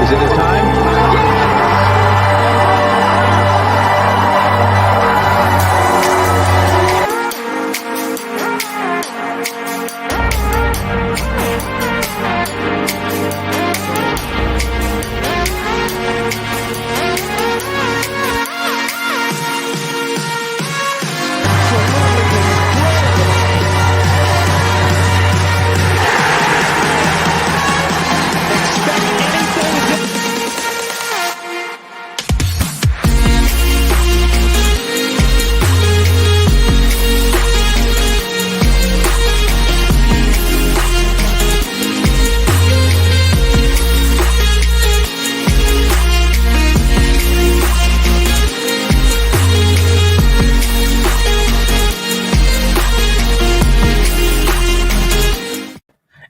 Is it his time?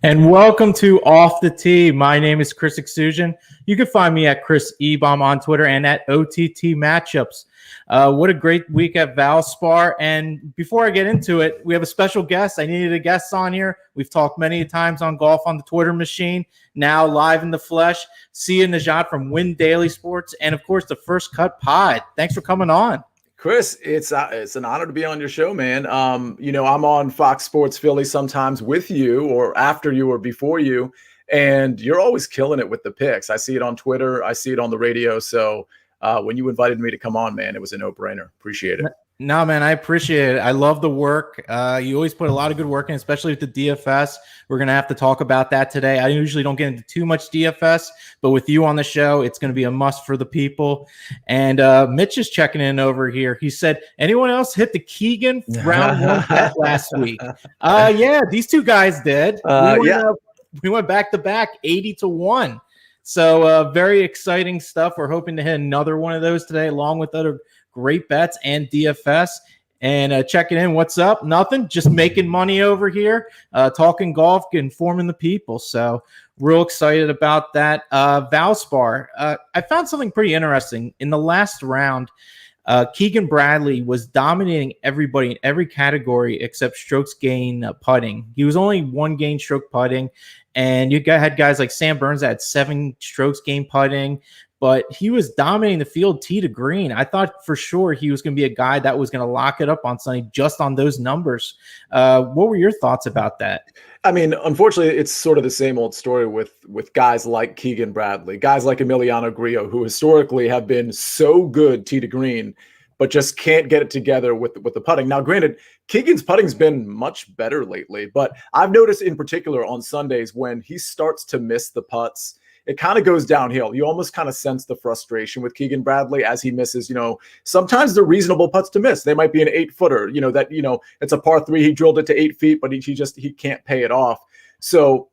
And welcome to Off the Tee. My name is Chris Exusion. You can find me at Chris Ebom on Twitter and at OTT Matchups. What a great week at Valspar. And before I get into it, we have a special guest. I needed a guest on here. We've talked many times on golf on the Twitter machine. Now live in the flesh, Sia Nejad from Win Daily Sports. And, of course, the First Cut Pod. Thanks for coming on. Chris, it's an honor to be on your show, man. You know, I'm on Fox Sports Philly sometimes with you or after you or before you, and you're always killing it with the picks. I see it on Twitter. I see it on the radio. So when you invited me to come on, man, it was a no-brainer. Appreciate it. No, man, I appreciate it. I love the work. You always put a lot of good work in, especially with the DFS. We're going to have to talk about that today. I usually don't get into too much DFS, but with you on the show, it's going to be a must for the people. And Mitch is checking in over here. He said, anyone else hit the Keegan round one bet last week? Yeah, these two guys did. We went back-to-back, 80-1. So very exciting stuff. We're hoping to hit another one of those today, along with other great bets and DFS. And checking in, what's up? Nothing, just making money over here, talking golf, informing the people. So real excited about that. Valspar, I found something pretty interesting. In the last round, Keegan Bradley was dominating everybody in every category except strokes gain putting. He was only one gain stroke putting, and you had guys like Sam Burns that had 7 strokes gain putting, but he was dominating the field tee to green. I thought for sure he was going to be a guy that was going to lock it up on Sunday just on those numbers. What were your thoughts about that? I mean, unfortunately, it's sort of the same old story with guys like Keegan Bradley, guys like Emiliano Grillo, who historically have been so good tee to green, but just can't get it together with the putting. Now, granted, Keegan's putting's been much better lately, but I've noticed in particular on Sundays when he starts to miss the putts, it kind of goes downhill. You almost kind of sense the frustration with Keegan Bradley as he misses, sometimes they're reasonable putts to miss. They might be an 8-footer, it's a par 3. He drilled it to 8 feet, but he can't pay it off. So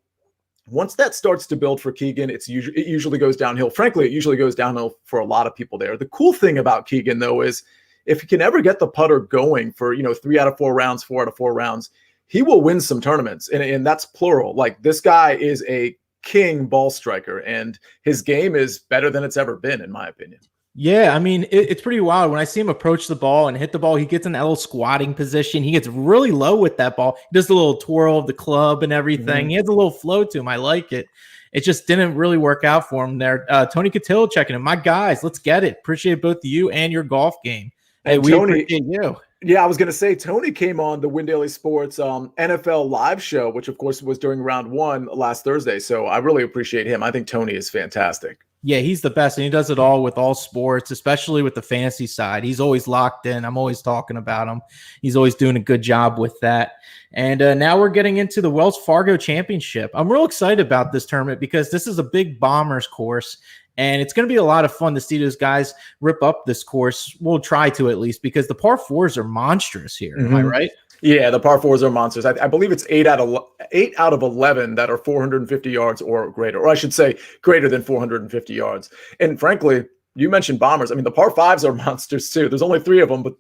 once that starts to build for Keegan, it usually goes downhill. Frankly, it usually goes downhill for a lot of people there. The cool thing about Keegan, though, is if he can ever get the putter going for, 3 out of 4 rounds, 4 out of 4 rounds, he will win some tournaments. And that's plural. Like, this guy is a king ball striker, and his game is better than it's ever been, in my opinion. Yeah, I mean, it's pretty wild. When I see him approach the ball and hit the ball, he gets in that little squatting position. He gets really low with that ball. He does the little twirl of the club and everything. Mm-hmm. He has a little flow to him. I like it. It just didn't really work out for him there. Tony Cotillo checking in. My guys, let's get it. Appreciate both you and your golf game. Hey, we appreciate you. Yeah, I was going to say, Tony came on the Win Daily Sports NFL live show, which, of course, was during round 1 last Thursday. So I really appreciate him. I think Tony is fantastic. Yeah, he's the best, and he does it all with all sports, especially with the fantasy side. He's always locked in. I'm always talking about him. He's always doing a good job with that. And now we're getting into the Wells Fargo Championship. I'm real excited about this tournament because this is a big Bombers course, and it's going to be a lot of fun to see those guys rip up this course. We'll try to, at least, because the par 4s are monstrous here. Mm-hmm. Am I right? Yeah, the par 4s are monsters. I believe it's 8 out of 11 that are 450 yards or greater, or I should say greater than 450 yards. And frankly, you mentioned Bombers. I mean, the par 5s are monsters too. There's only 3 of them, but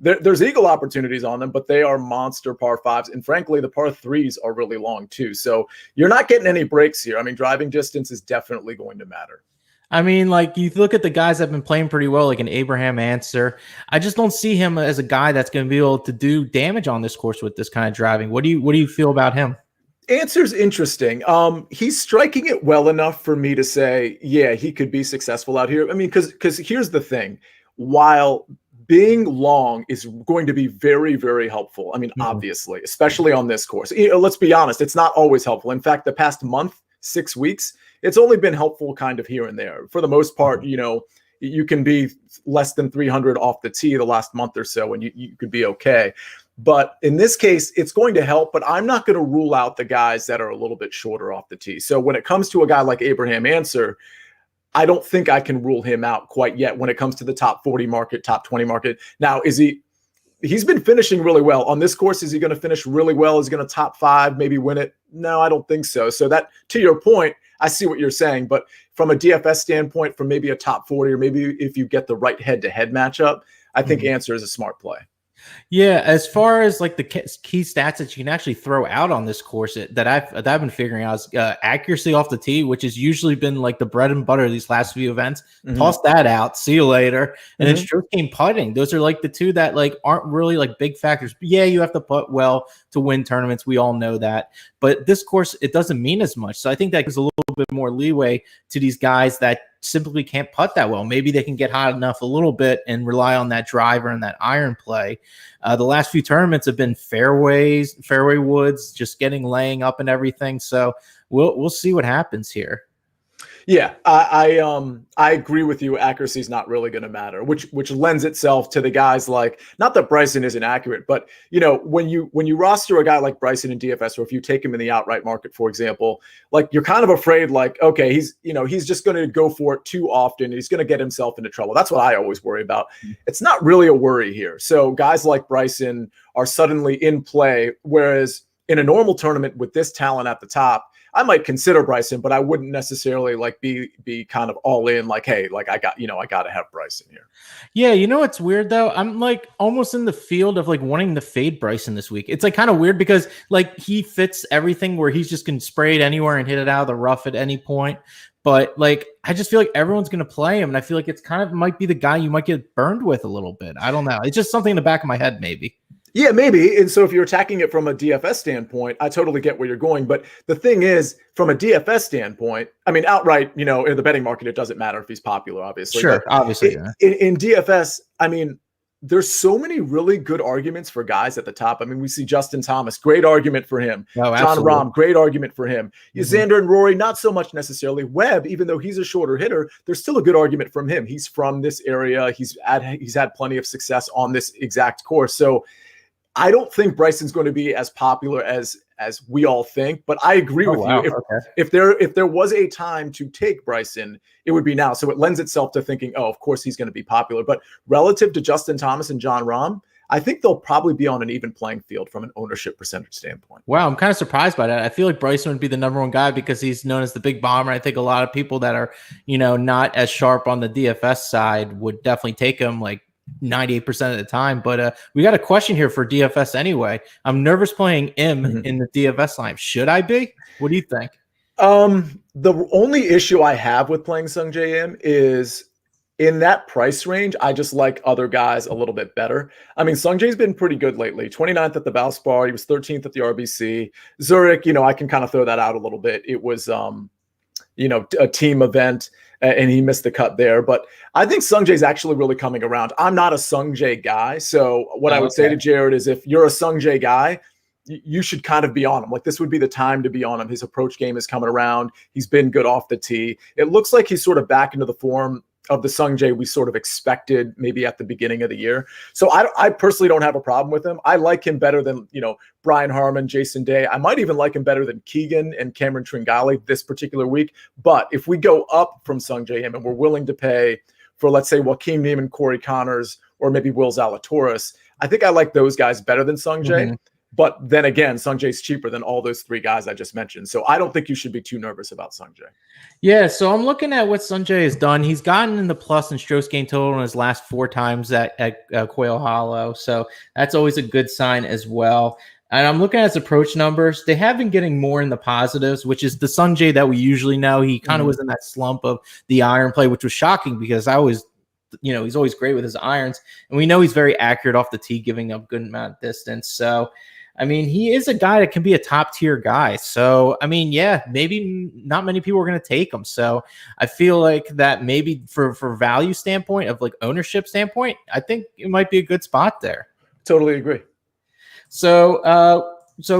there's eagle opportunities on them, but they are monster par 5s. And frankly, the par 3s are really long too. So you're not getting any breaks here. I mean, driving distance is definitely going to matter. I mean, like, you look at the guys that have been playing pretty well, like an Abraham Answer. I just don't see him as a guy that's going to be able to do damage on this course with this kind of driving. What do you feel about him? Answer's interesting. He's striking it well enough for me to say, yeah, he could be successful out here. I mean, because here's the thing. While being long is going to be very, very helpful. I mean, obviously, especially on this course. Let's be honest, it's not always helpful. In fact, the past month, 6 weeks, it's only been helpful kind of here and there. For the most part, you can be less than 300 off the tee the last month or so, and you could be okay. But in this case, it's going to help, but I'm not going to rule out the guys that are a little bit shorter off the tee. So when it comes to a guy like Abraham Answer, I don't think I can rule him out quite yet when it comes to the top 40 market, top 20 market. Now, he's been finishing really well. On this course, is he going to finish really well? Is he going to top 5, maybe win it? No, I don't think so. So that, to your point, I see what you're saying. But from a DFS standpoint, from maybe a top 40, or maybe if you get the right head-to-head matchup, I think Answer is a smart play. Yeah, as far as like the key stats that you can actually throw out on this course that I've been figuring out is accuracy off the tee, which has usually been like the bread and butter of these last few events. Toss that out. See you later. And then stroke game putting. Those are like the two that like aren't really like big factors. Yeah, you have to putt well to win tournaments. We all know that. But this course, it doesn't mean as much. So I think that gives a little bit more leeway to these guys that simply can't putt that well. Maybe they can get hot enough a little bit and rely on that driver and that iron play. The last few tournaments have been fairway woods, just laying up and everything. So we'll see what happens here. Yeah, I agree with you. Accuracy is not really going to matter, which lends itself to the guys like, not that Bryson isn't accurate, but when you roster a guy like Bryson in DFS, or if you take him in the outright market, for example, like you're kind of afraid, like, okay, he's just going to go for it too often. He's going to get himself into trouble. That's what I always worry about. It's not really a worry here. So guys like Bryson are suddenly in play, whereas in a normal tournament with this talent at the top, I might consider Bryson, but I wouldn't necessarily like be kind of all in, like, hey, like I got to have Bryson here. Yeah, what's weird though? I'm like almost in the field of like wanting to fade Bryson this week. It's like kind of weird because like he fits everything where he's just can spray it anywhere and hit it out of the rough at any point. But like I just feel like everyone's going to play him, and I feel like it's kind of might be the guy you might get burned with a little bit. I don't know. It's just something in the back of my head, maybe. Yeah, maybe. And so if you're attacking it from a DFS standpoint, I totally get where you're going. But the thing is, from a DFS standpoint, I mean, outright, in the betting market, it doesn't matter if he's popular, obviously. Sure, but obviously. In DFS, I mean, there's so many really good arguments for guys at the top. I mean, we see Justin Thomas, great argument for him. Oh, John Rahm, great argument for him. Xander and Rory, not so much necessarily. Webb, even though he's a shorter hitter, there's still a good argument from him. He's from this area. He's had plenty of success on this exact course. So I don't think Bryson's going to be as popular as we all think, but I agree with you. If there was a time to take Bryson, it would be now. So it lends itself to thinking, oh, of course he's going to be popular. But relative to Justin Thomas and John Rahm, I think they'll probably be on an even playing field from an ownership percentage standpoint. Wow, I'm kind of surprised by that. I feel like Bryson would be the number one guy because he's known as the big bomber. I think a lot of people that are, not as sharp on the DFS side would definitely take him like 98% of the time. But we got a question here for DFS anyway. I'm nervous playing him in the DFS line. Should I be? What do you think? The only issue I have with playing Sungjae Im is in that price range, I just like other guys a little bit better. I mean, Sungjae's been pretty good lately. 29th at the Valspar. He was 13th at the RBC. Zurich, I can kind of throw that out a little bit. It was, a team event, and he missed the cut there. But I think Sungjae's actually really coming around. I'm not a Sungjae guy. So what I would say to Jared is if you're a Sungjae guy, you should kind of be on him. Like this would be the time to be on him. His approach game is coming around. He's been good off the tee. It looks like he's sort of back into the form of the Sungjae we sort of expected maybe at the beginning of the year. So I personally don't have a problem with him. I like him better than, Brian Harman, Jason Day. I might even like him better than Keegan and Cameron Tringali this particular week. But if we go up from Sungjae Im and we're willing to pay for, let's say, Joaquin Niemann, Corey Connors, or maybe Will Zalatoris, I think I like those guys better than Sungjae. But then again, Sungjae's cheaper than all those three guys I just mentioned. So I don't think you should be too nervous about Sungjae. Yeah, so I'm looking at what Sungjae has done. He's gotten in the plus in strokes gained total in his last 4 times at Quail Hollow. So that's always a good sign as well. And I'm looking at his approach numbers. They have been getting more in the positives, which is the Sungjae that we usually know. He kind of was in that slump of the iron play, which was shocking because I always he's always great with his irons. And we know he's very accurate off the tee, giving up good amount of distance. So I mean, he is a guy that can be a top tier guy. So, I mean, yeah, maybe not many people are going to take him. So I feel like that maybe for value standpoint of like ownership standpoint, I think it might be a good spot there. Totally agree. So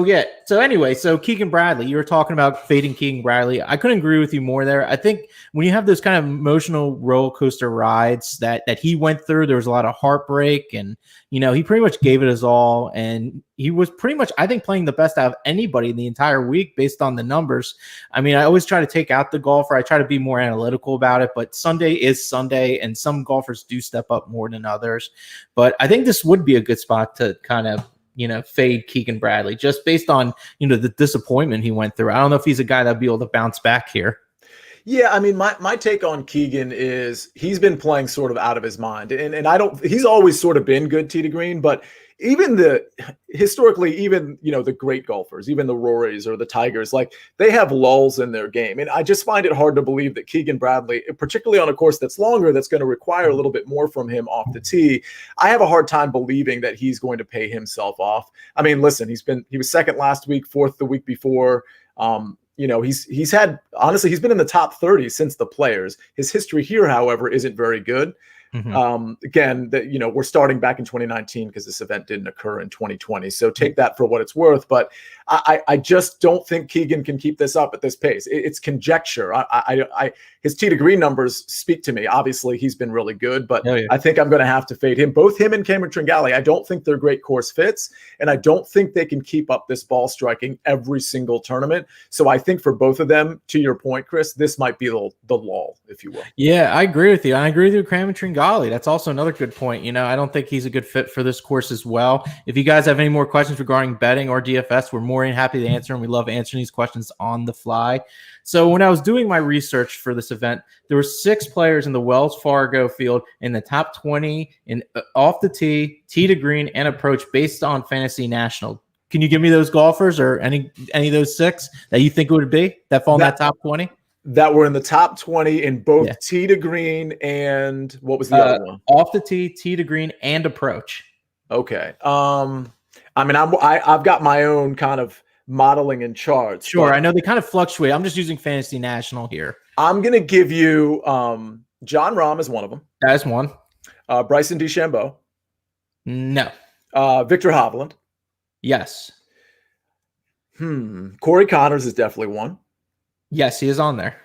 yeah. So anyway, so Keegan Bradley, you were talking about fading Keegan Bradley. I couldn't agree with you more there. I think when you have those kind of emotional roller coaster rides that he went through, there was a lot of heartbreak, and he pretty much gave it his all, and he was pretty much, I think, playing the best out of anybody in the entire week based on the numbers. I mean, I always try to take out the golfer. I try to be more analytical about it, but Sunday is Sunday, and some golfers do step up more than others. But I think this would be a good spot to kind of fade Keegan Bradley just based on, the disappointment he went through. I don't know if he's a guy that'd be able to bounce back here. Yeah, I mean, my take on Keegan is he's been playing sort of out of his mind. And he's always sort of been good tee to green, but historically, the great golfers, even the Rorys or the Tigers, like they have lulls in their game. And I just find it hard to believe that Keegan Bradley, particularly on a course that's longer, that's going to require a little bit more from him off the tee. I have a hard time believing that he's going to pay himself off. I mean, listen, he was second last week, fourth the week before. He's been in the top 30 since the Players. His history here, however, isn't very good. Again, we're starting back in 2019 because this event didn't occur in 2020. So take that for what it's worth. But I just don't think Keegan can keep this up at this pace. It's conjecture. His tee to green numbers speak to me. Obviously, he's been really good, but I think I'm going to have to fade him. Both him and Cameron Tringale, I don't think they're great course fits, and I don't think they can keep up this ball striking every single tournament. So I think for both of them, to your point, Chris, this might be the lull, if you will. Yeah, I agree with you. I agree with you, Cameron Tringale. That's also another good point. I don't think he's a good fit for this course as well. If you guys have any more questions regarding betting or DFS, we're more than happy to answer, and we love answering these questions on the fly. So when I was doing my research for this event, there were 6 players in the Wells Fargo field in the top 20 in off the tee, tee to green, and approach based on Fantasy National. Can you give me those golfers or any of those 6 that you think it would be that fall in that top 20? That were in the top 20 in both tee to green and what was the other one? Off the tee, tee to green, and approach. Okay. I mean, I've got my own kind of modeling and charts. Sure, I know they kind of fluctuate. I'm just using Fantasy National here. I'm going to give you John Rahm is one of them. That is one. Bryson DeChambeau. No. Victor Hovland. Yes. Corey Connors is definitely one. Yes, he is on there.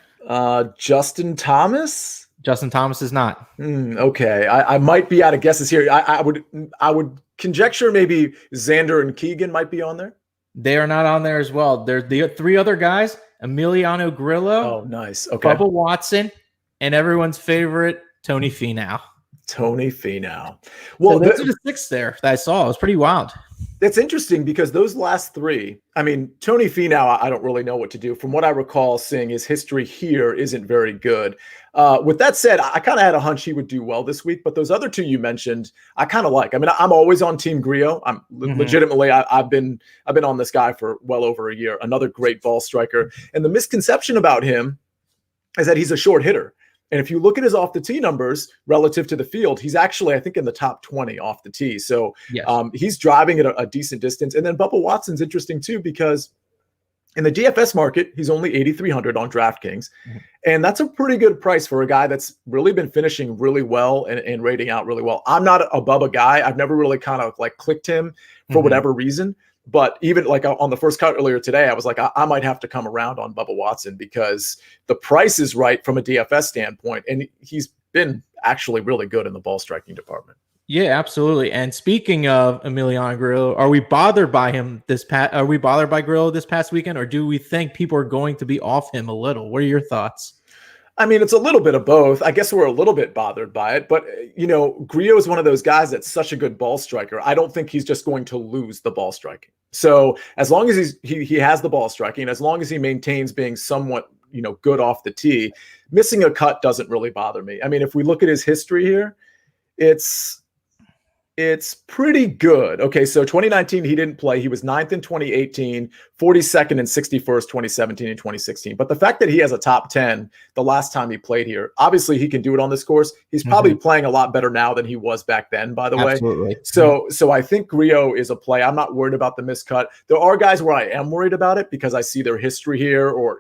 Justin Thomas. Justin Thomas is not. Okay, I might be out of guesses here. I would conjecture maybe Xander and Keegan might be on there. They are not on there as well. There's the 3 other guys: Emiliano Grillo. Oh, nice. Okay. Bubba Watson, and everyone's favorite Tony Finau. Tony Finau. Well, so those are the 6 there that I saw. It was pretty wild. That's interesting because those last 3, I mean, Tony Finau, I don't really know what to do. From what I recall seeing, his history here isn't very good. With that said, I kind of had a hunch he would do well this week, but those other 2 you mentioned, I kind of like. I mean, I'm always on Team Grillo. I'm legitimately, I've been on this guy for well over a year. Another great ball striker. And the misconception about him is that he's a short hitter. And if you look at his off the tee numbers relative to the field, he's actually, I think, in the top 20 off the tee. So he's driving at a decent distance. And then Bubba Watson's interesting too, because in the DFS market, he's only 8,300 on DraftKings. And that's a pretty good price for a guy that's really been finishing really well and rating out really well. I'm not a Bubba guy. I've never really kind of like clicked him for whatever reason. But even like on the first cut earlier today, I was like, I might have to come around on Bubba Watson because the price is right from a DFS standpoint. And he's been actually really good in the ball striking department. Yeah, absolutely. And speaking of Emiliano Grillo, are we bothered by him Are we bothered by Grillo this past weekend, or do we think people are going to be off him a little? What are your thoughts? I mean, it's a little bit of both. I guess we're a little bit bothered by it, but Grillo is one of those guys that's such a good ball striker. I don't think he's just going to lose the ball striking. So as long as he has the ball striking, as long as he maintains being somewhat, good off the tee, missing a cut doesn't really bother me. I mean, if we look at his history here, it's It's pretty good. Okay, so 2019, he didn't play. He was 9th in 2018, 42nd and 61st, 2017 and 2016. But the fact that he has a top 10 the last time he played here, obviously he can do it on this course. He's probably playing a lot better now than he was back then, by the way. Absolutely. So I think Grillo is a play. I'm not worried about the miscut. There are guys where I am worried about it because I see their history here, or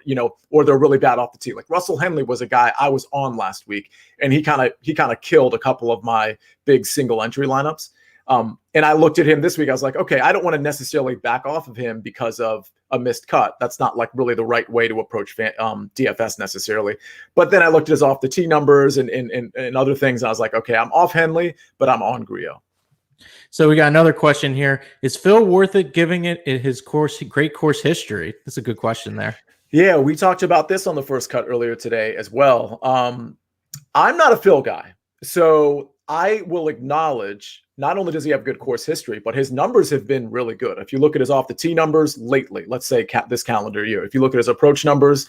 they're really bad off the tee. Like Russell Henley was a guy I was on last week, and he kind of killed a couple of my big single entry lineups. And I looked at him this week. I was like, okay, I don't want to necessarily back off of him because of a missed cut. That's not like really the right way to approach DFS necessarily. But then I looked at his off the tee numbers and other things. And I was like, okay, I'm off Henley, but I'm on Grillo. So we got another question here. Is Phil worth it giving it his great course history? That's a good question there. Yeah, we talked about this on the first cut earlier today as well. I'm not a Phil guy. So I will acknowledge not only does he have good course history, but his numbers have been really good. If you look at his off the tee numbers lately, let's say this calendar year, if you look at his approach numbers,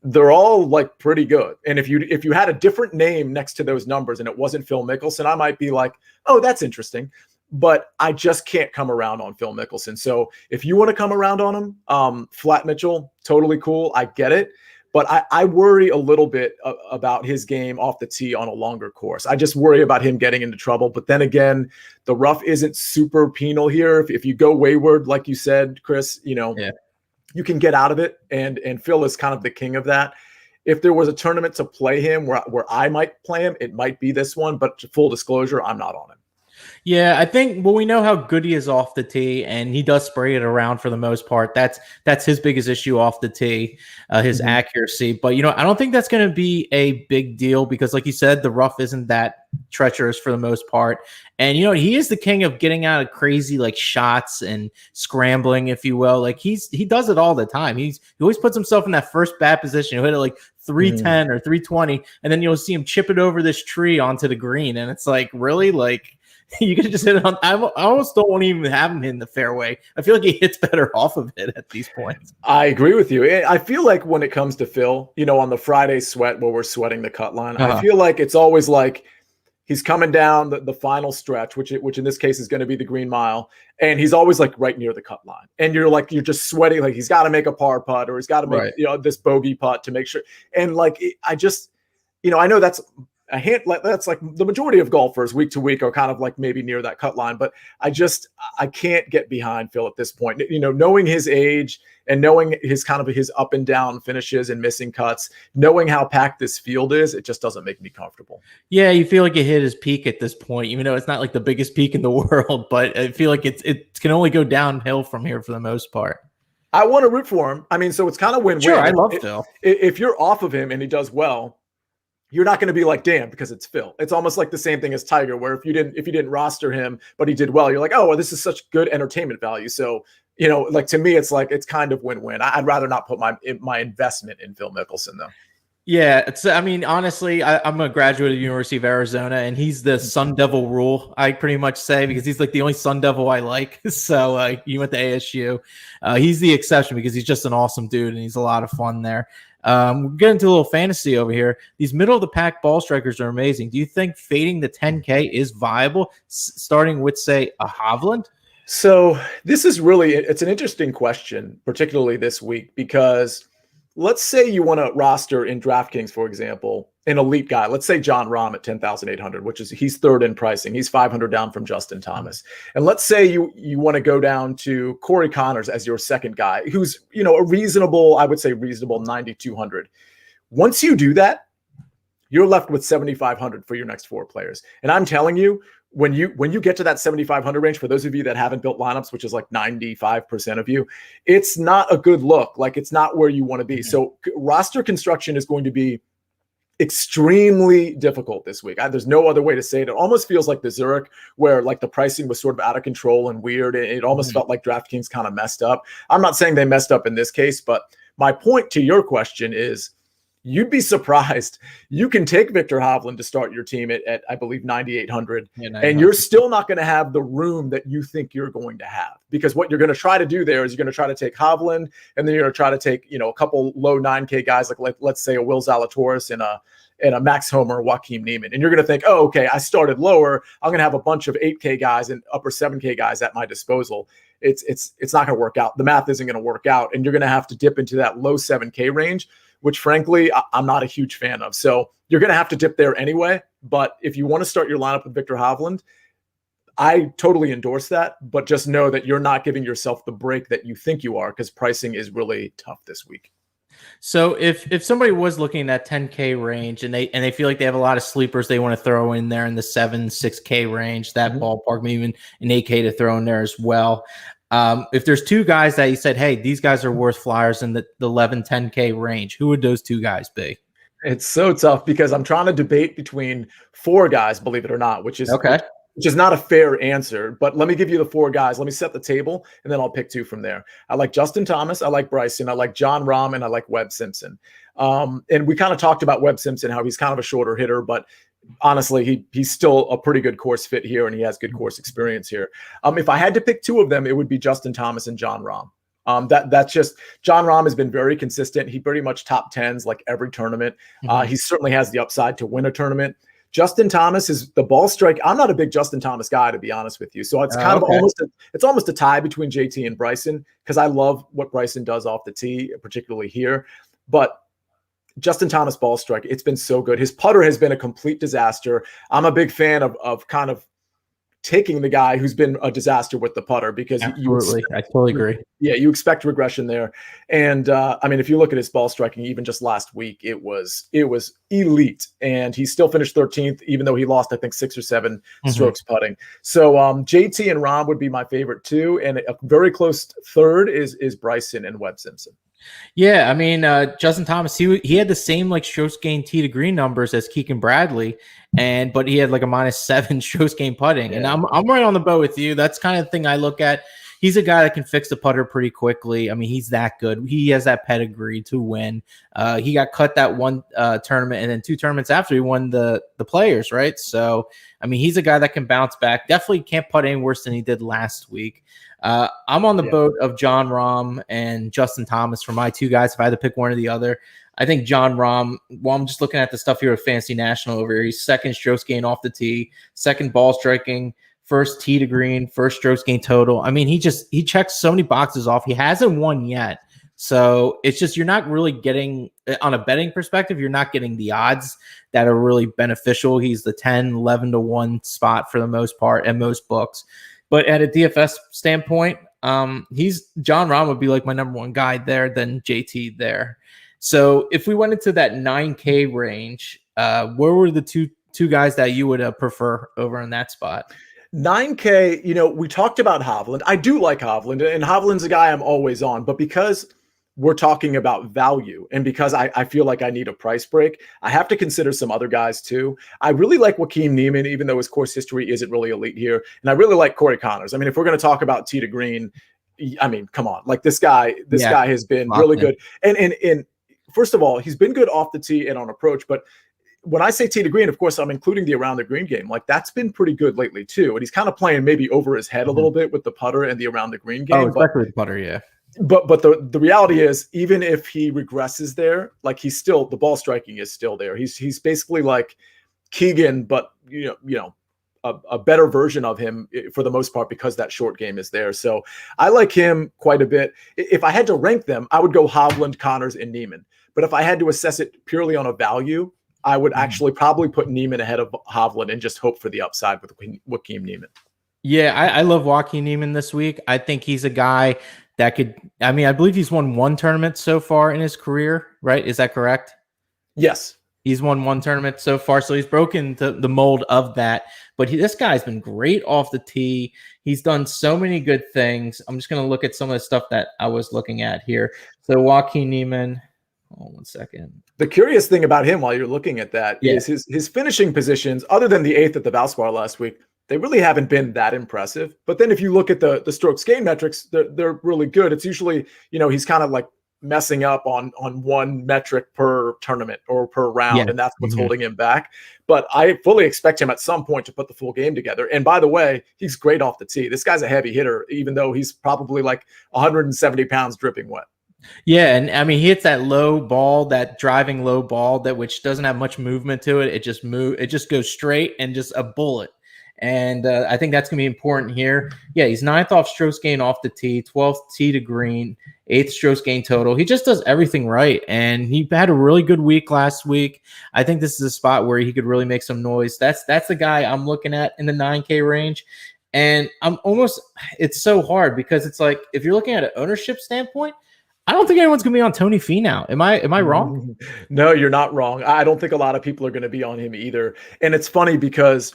they're all like pretty good. And if you had a different name next to those numbers and it wasn't Phil Mickelson, I might be like, oh, that's interesting. But I just can't come around on Phil Mickelson. So if you want to come around on him, Flat Mitchell, totally cool. I get it. But I worry a little bit about his game off the tee on a longer course. I just worry about him getting into trouble. But then again, the rough isn't super penal here. If you go wayward, like you said, Chris, you can get out of it. And Phil is kind of the king of that. If there was a tournament to play him where I might play him, it might be this one. But full disclosure, I'm not on him. Yeah, I think, well, we know how good he is off the tee, and he does spray it around for the most part. That's his biggest issue off the tee, his accuracy. But, I don't think that's going to be a big deal because, like you said, the rough isn't that treacherous for the most part. And, he is the king of getting out of crazy, like, shots and scrambling, if you will. Like, he does it all the time. He always puts himself in that first bad position. He'll hit it, like, 310 or 320, and then you'll see him chip it over this tree onto the green. And it's like, really? Like, you could just hit it on. I almost don't want to even have him in the fairway. I feel like he hits better off of it at these points. I agree with you. I feel like when it comes to Phil, on the Friday sweat where we're sweating the cut line, I feel like it's always like he's coming down the final stretch, which in this case is going to be the Green Mile, and he's always like right near the cut line. And you're just sweating, like he's got to make a par putt or he's got to make this bogey putt to make sure. And like I just, I know that's that's like the majority of golfers week to week are kind of like maybe near that cut line, but I can't get behind Phil at this point. Knowing his age and knowing his kind of his up and down finishes and missing cuts, knowing how packed this field is, it just doesn't make me comfortable. Yeah, you feel like it hit his peak at this point, even though it's not like the biggest peak in the world, but I feel like it can only go downhill from here for the most part. I want to root for him. I mean, so it's kind of win-win. Sure, I love Phil. If you're off of him and he does well, you're not going to be like, damn, because it's Phil. It's almost like the same thing as Tiger, where if you didn't roster him, but he did well, you're like, oh, well, this is such good entertainment value. So, like to me, it's like, it's kind of win-win. I'd rather not put my investment in Phil Mickelson though. Yeah, honestly, I'm a graduate of the University of Arizona, and he's the Sun Devil rule, I pretty much say, because he's like the only Sun Devil I like. So you went to ASU. He's the exception because he's just an awesome dude, and he's a lot of fun there. We're getting into a little fantasy over here. These middle-of-the-pack ball strikers are amazing. Do you think fading the 10K is viable, starting with, say, a Hovland? So this is it's an interesting question, particularly this week, because let's say you want to roster in DraftKings, for example, an elite guy. Let's say John Rahm at 10,800, he's third in pricing. He's 500 down from Justin Thomas. And let's say you want to go down to Corey Connors as your second guy, who's, a reasonable 9,200. Once you do that, you're left with 7,500 for your next four players. And I'm telling you, when you get to that 7,500 range, for those of you that haven't built lineups, which is like 95% of you, it's not a good look. Like it's not where you want to be. So roster construction is going to be extremely difficult this week. There's no other way to say it. It almost feels like the Zurich, where like the pricing was sort of out of control and weird. It almost felt like DraftKings kind of messed up. I'm not saying they messed up in this case, but my point to your question is, you'd be surprised. You can take Victor Hovland to start your team at I believe 9,800, and you're still not going to have the room that you think you're going to have, because what you're going to try to do there is you're going to try to take Hovland, and then you're going to try to take, a couple low 9K guys like let's say a Will Zalatoris and a Max Homer, Joaquin Niemann. And you're going to think, oh, okay, I started lower. I'm going to have a bunch of 8K guys and upper 7K guys at my disposal. It's not going to work out. The math isn't going to work out. And you're going to have to dip into that low 7K range, which frankly, I'm not a huge fan of. So you're going to have to dip there anyway. But if you want to start your lineup with Victor Hovland, I totally endorse that. But just know that you're not giving yourself the break that you think you are, because pricing is really tough this week. So if somebody was looking at that 10K range and they feel like they have a lot of sleepers they want to throw in there in the 6K range, that ballpark, maybe even an 8K to throw in there as well. If there's two guys that you said, hey, these guys are worth flyers in the 10K range, who would those two guys be? It's so tough because I'm trying to debate between four guys, believe it or not, which is okay. Which is not a fair answer, but let me give you the four guys. Let me set the table, and then I'll pick two from there. I like Justin Thomas. I like Bryson. I like John Rahm, and I like Webb Simpson. And we kind of talked about Webb Simpson, how he's kind of a shorter hitter, but honestly, he's still a pretty good course fit here, and he has good course experience here. If I had to pick two of them, it would be Justin Thomas and John Rahm. That's just John Rahm has been very consistent. He pretty much top tens like every tournament. He certainly has the upside to win a tournament. Justin Thomas is the ball strike. I'm not a big Justin Thomas guy, to be honest with you. So it's kind of almost a tie between JT and Bryson, because I love what Bryson does off the tee, particularly here. But Justin Thomas ball strike, it's been so good. His putter has been a complete disaster. I'm a big fan of kind of taking the guy who's been a disaster with the putter, because I totally agree. Yeah, you expect regression there. And I mean, if you look at his ball striking, even just last week, it was elite. And he still finished 13th, even though he lost, I think, 6 or 7 strokes putting. So JT and Rahm would be my favorite too. And a very close third is Bryson and Webb Simpson. Yeah, I mean, Justin Thomas, he had the same like strokes gained tee to green numbers as Keegan Bradley, but he had like a -7 strokes gained putting. Yeah. And I'm right on the boat with you. That's kind of the thing I look at. He's a guy that can fix the putter pretty quickly. I mean, he's that good. He has that pedigree to win. He got cut that one tournament, and then 2 tournaments after he won the Players, right? So, I mean, he's a guy that can bounce back. Definitely can't putt any worse than he did last week. I'm on the boat of John Rahm and Justin Thomas for my two guys. If I had to pick one or the other, I think John Rahm, well, I'm just looking at the stuff here with Fantasy National over here. He's second strokes gained off the tee, second ball striking, first tee to green, first strokes gained total. I mean, he checks so many boxes off. He hasn't won yet. So it's just, you're not really getting, on a betting perspective, you're not getting the odds that are really beneficial. He's the 10, 11 to 1 spot for the most part at most books. But at a DFS standpoint, John Rahm would be like my number one guy there, then JT there. So if we went into that 9K range, where were the two guys that you would prefer over in that spot? 9K, we talked about Hovland. I do like Hovland, and Hovland's a guy I'm always on, but because we're talking about value, and because I feel like I need a price break, I have to consider some other guys too. I really like Joaquin Niemann, even though his course history isn't really elite here. And I really like Corey Connors. I mean, if we're going to talk about tee to green, I mean, come on. Like this guy has been really good. And first of all, he's been good off the tee and on approach. But when I say tee to green, of course, I'm including the around the green game. Like that's been pretty good lately too. And he's kind of playing maybe over his head a little bit with the putter and the around the green game. Oh, especially with the putter, yeah. But the reality is, even if he regresses there, like he's still, the ball striking is still there. He's basically like Keegan, but a better version of him for the most part, because that short game is there. So I like him quite a bit. If I had to rank them, I would go Hovland, Connors, and Niemann. But if I had to assess it purely on a value, I would actually probably put Niemann ahead of Hovland and just hope for the upside with Joaquin Niemann. Yeah, I love Joaquin Niemann this week. I think he's a guy that could, I mean, I believe he's won 1 tournament so far in his career, right? Is that correct? Yes. He's won 1 tournament so far, so he's broken the mold of that. But this guy's been great off the tee. He's done so many good things. I'm just going to look at some of the stuff that I was looking at here. So Joaquin Niemann, hold on 1 second. The curious thing about him while you're looking at that is his finishing positions, other than the 8th at the Valspar last week, they really haven't been that impressive. But then if you look at the strokes gain metrics, they're really good. It's usually, he's kind of like messing up on one metric per tournament or per round, and that's what's holding him back. But I fully expect him at some point to put the full game together. And by the way, he's great off the tee. This guy's a heavy hitter, even though he's probably like 170 pounds dripping wet. Yeah, and I mean, he hits that low ball, that driving low ball, that which doesn't have much movement to it. It just goes straight and just a bullet. And I think that's going to be important here. Yeah, he's 9th off strokes gain off the tee, 12th tee to green, 8th strokes gain total. He just does everything right, and he had a really good week last week. I think this is a spot where he could really make some noise. That's the guy I'm looking at in the 9K range. And it's so hard because it's like, if you're looking at an ownership standpoint, I don't think anyone's going to be on Tony Finau. Am I wrong? No, you're not wrong. I don't think a lot of people are going to be on him either. And it's funny because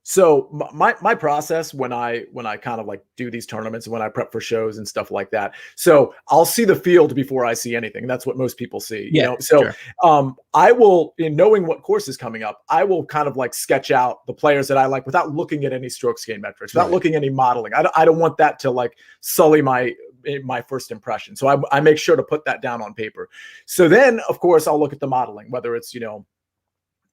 so my process when I kind of like do these tournaments and when I prep for shows and stuff like that. So I'll see the field before I see anything. That's what most people see. Yeah, you know? So sure. I will, in knowing what course is coming up, I will kind of like sketch out the players that I like without looking at any strokes gain metrics, without looking at any modeling. I don't want that to like sully my first impression. So I make sure to put that down on paper. So then, of course, I'll look at the modeling, whether it's,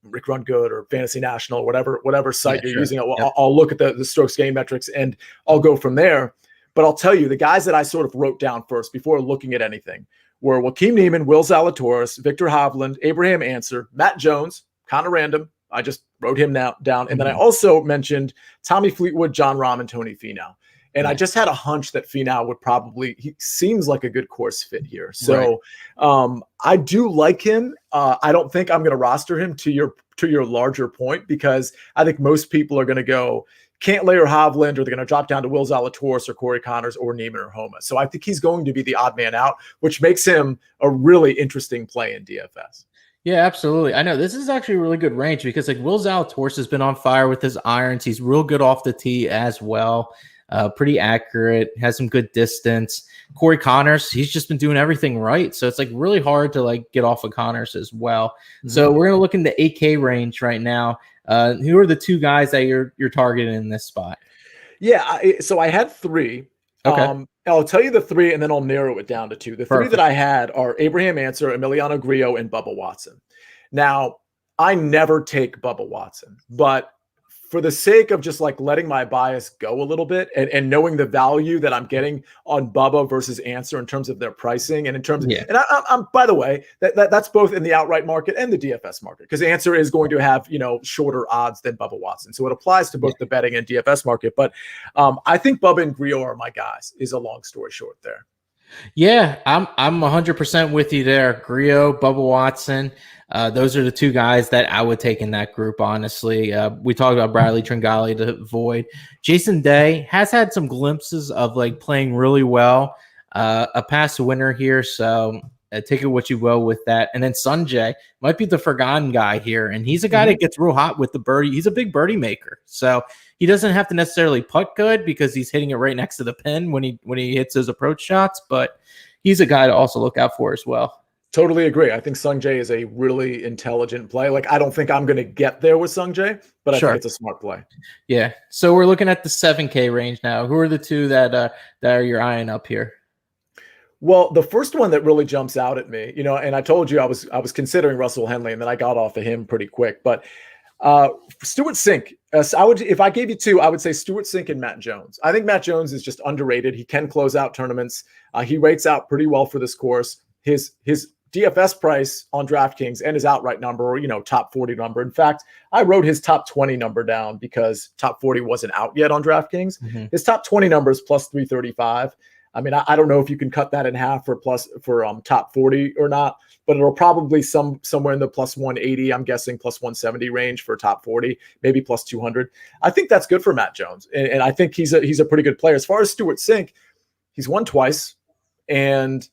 Rick Run Good or Fantasy National, or whatever site you're using. I'll look at the strokes gain metrics and I'll go from there. But I'll tell you, the guys that I sort of wrote down first before looking at anything were Joaquin Niemann, Will Zalatoris, Victor Hovland, Abraham Answer, Matt Jones, kind of random. I just wrote him down. And then I also mentioned Tommy Fleetwood, John Rahm, and Tony Finau. And I just had a hunch that Finau would he seems like a good course fit here. So I do like him. I don't think I'm going to roster him to your larger point, because I think most people are going to go Cantlay or Hovland, or they're going to drop down to Will Zalatoris or Corey Connors or Neiman or Homa. So I think he's going to be the odd man out, which makes him a really interesting play in DFS. Yeah, absolutely. I know this is actually a really good range because like Will Zalatoris has been on fire with his irons. He's real good off the tee as well. Pretty accurate, has some good distance. Corey Connors, he's just been doing everything right. So it's like really hard to like get off of Connors as well. Mm-hmm. So we're going to look in the 8K range right now. Who are the two guys that you're targeting in this spot? Yeah. So I had 3. Okay. I'll tell you the 3 and then I'll narrow it down to 2. The 3 that I had are Abraham Answer, Emiliano Grillo, and Bubba Watson. Now, I never take Bubba Watson, but for the sake of just like letting my bias go a little bit and knowing the value that I'm getting on Bubba versus Answer in terms of their pricing and in terms of, and I'm by the way, that's both in the outright market and the DFS market, because Answer is going to have, shorter odds than Bubba Watson. So it applies to both the betting and DFS market. But I think Bubba and Grillo are my guys, is a long story short there. Yeah, I'm 100% with you there. Grillo, Bubba Watson. Those are the two guys that I would take in that group, honestly. We talked about Bradley Tringali to avoid. Jason Day has had some glimpses of like playing really well, a past winner here. So take it what you will with that. And then Sanjay might be the forgotten guy here. And he's a guy that gets real hot with the birdie. He's a big birdie maker. So he doesn't have to necessarily putt good because he's hitting it right next to the pin when he hits his approach shots. But he's a guy to also look out for as well. Totally agree. I think Sungjae is a really intelligent play. Like, I don't think I'm going to get there with Sungjae, but I think it's a smart play. Yeah. So we're looking at the 7K range now. Who are the two that are you're eyeing up here? Well, the first one that really jumps out at me, and I told you I was considering Russell Henley, and then I got off of him pretty quick. But Stuart Sink, if I gave you 2, I would say Stuart Sink and Matt Jones. I think Matt Jones is just underrated. He can close out tournaments. He rates out pretty well for this course. His DFS price on DraftKings and his outright number, or, top 40 number. In fact, I wrote his top 20 number down because top 40 wasn't out yet on DraftKings. Mm-hmm. His top 20 number is plus 335. I mean, I don't know if you can cut that in half for top 40 or not, but it'll probably somewhere in the plus 180, I'm guessing plus 170 range for top 40, maybe plus 200. I think that's good for Matt Jones. And I think he's a pretty good player. As far as Stuart Sink, he's won twice and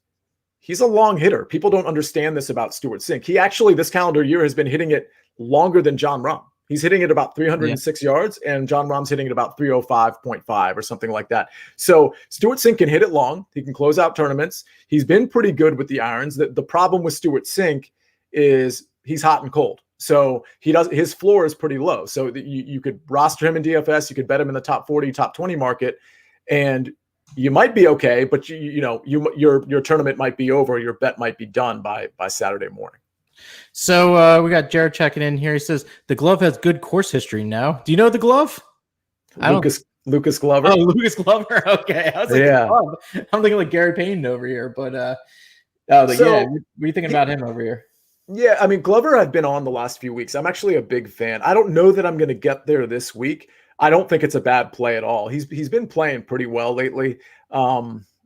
he's a long hitter. People don't understand this about Stuart Sink. He actually, this calendar year, has been hitting it longer than Jon Rahm. He's hitting it about 306 yards, and Jon Rahm's hitting it about 305.5 or something like that. So Stuart Sink can hit it long. He can close out tournaments. He's been pretty good with the irons. The problem with Stuart Sink is he's hot and cold. So his floor is pretty low. So you could roster him in DFS. You could bet him in the top 40, top 20 market, and you might be okay, but your tournament might be over. Your bet might be done by Saturday morning. So we got Jared checking in here. He says the glove has good course history now. Do you know the glove? Lucas Glover. Oh, Lucas Glover. Okay, I was like, yeah. I'm thinking like Gary Payton over here, but yeah. What are you thinking about him over here? Yeah, I mean, Glover, I've been on the last few weeks. I'm actually a big fan. I don't know that I'm going to get there this week. I don't think it's a bad play at all. He's been playing pretty well lately.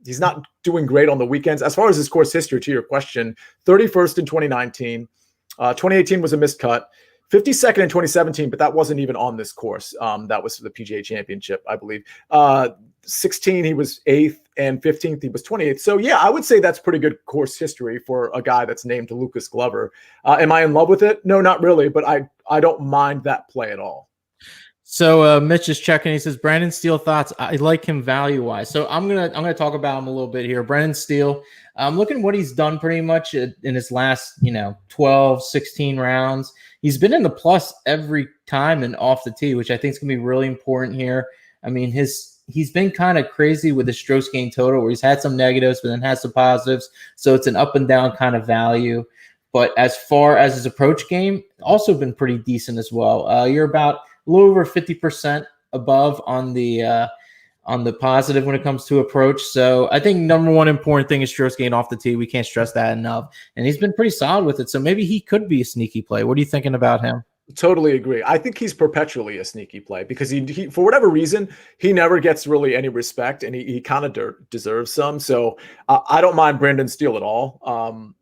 He's not doing great on the weekends. As far as his course history, to your question, 31st in 2019. 2018 was a missed cut. 52nd in 2017, but that wasn't even on this course. That was for the PGA Championship, I believe. 16, he was 8th, and 15th, he was 28th. So, yeah, I would say that's pretty good course history for a guy that's named Lucas Glover. Am I in love with it? No, not really, but I don't mind that play at all. So Mitch is checking. He says, Brandon Steele thoughts. I like him value-wise. So I'm gonna talk about him a little bit here. Brandon Steele, I'm looking at what he's done pretty much in his last 12, 16 rounds. He's been in the plus every time and off the tee, which I think is going to be really important here. I mean, he's been kind of crazy with the strokes gain total, where he's had some negatives, but then has some positives. So it's an up and down kind of value. But as far as his approach game, also been pretty decent as well. You're about a little over 50% above on the positive when it comes to approach. So I think number one important thing is strokes gain off the tee. We can't stress that enough. And he's been pretty solid with it. So maybe he could be a sneaky play. What are you thinking about him? Totally agree. I think he's perpetually a sneaky play because he for whatever reason, he never gets really any respect, and he kind of deserves some. So I don't mind Brandon Steele at all.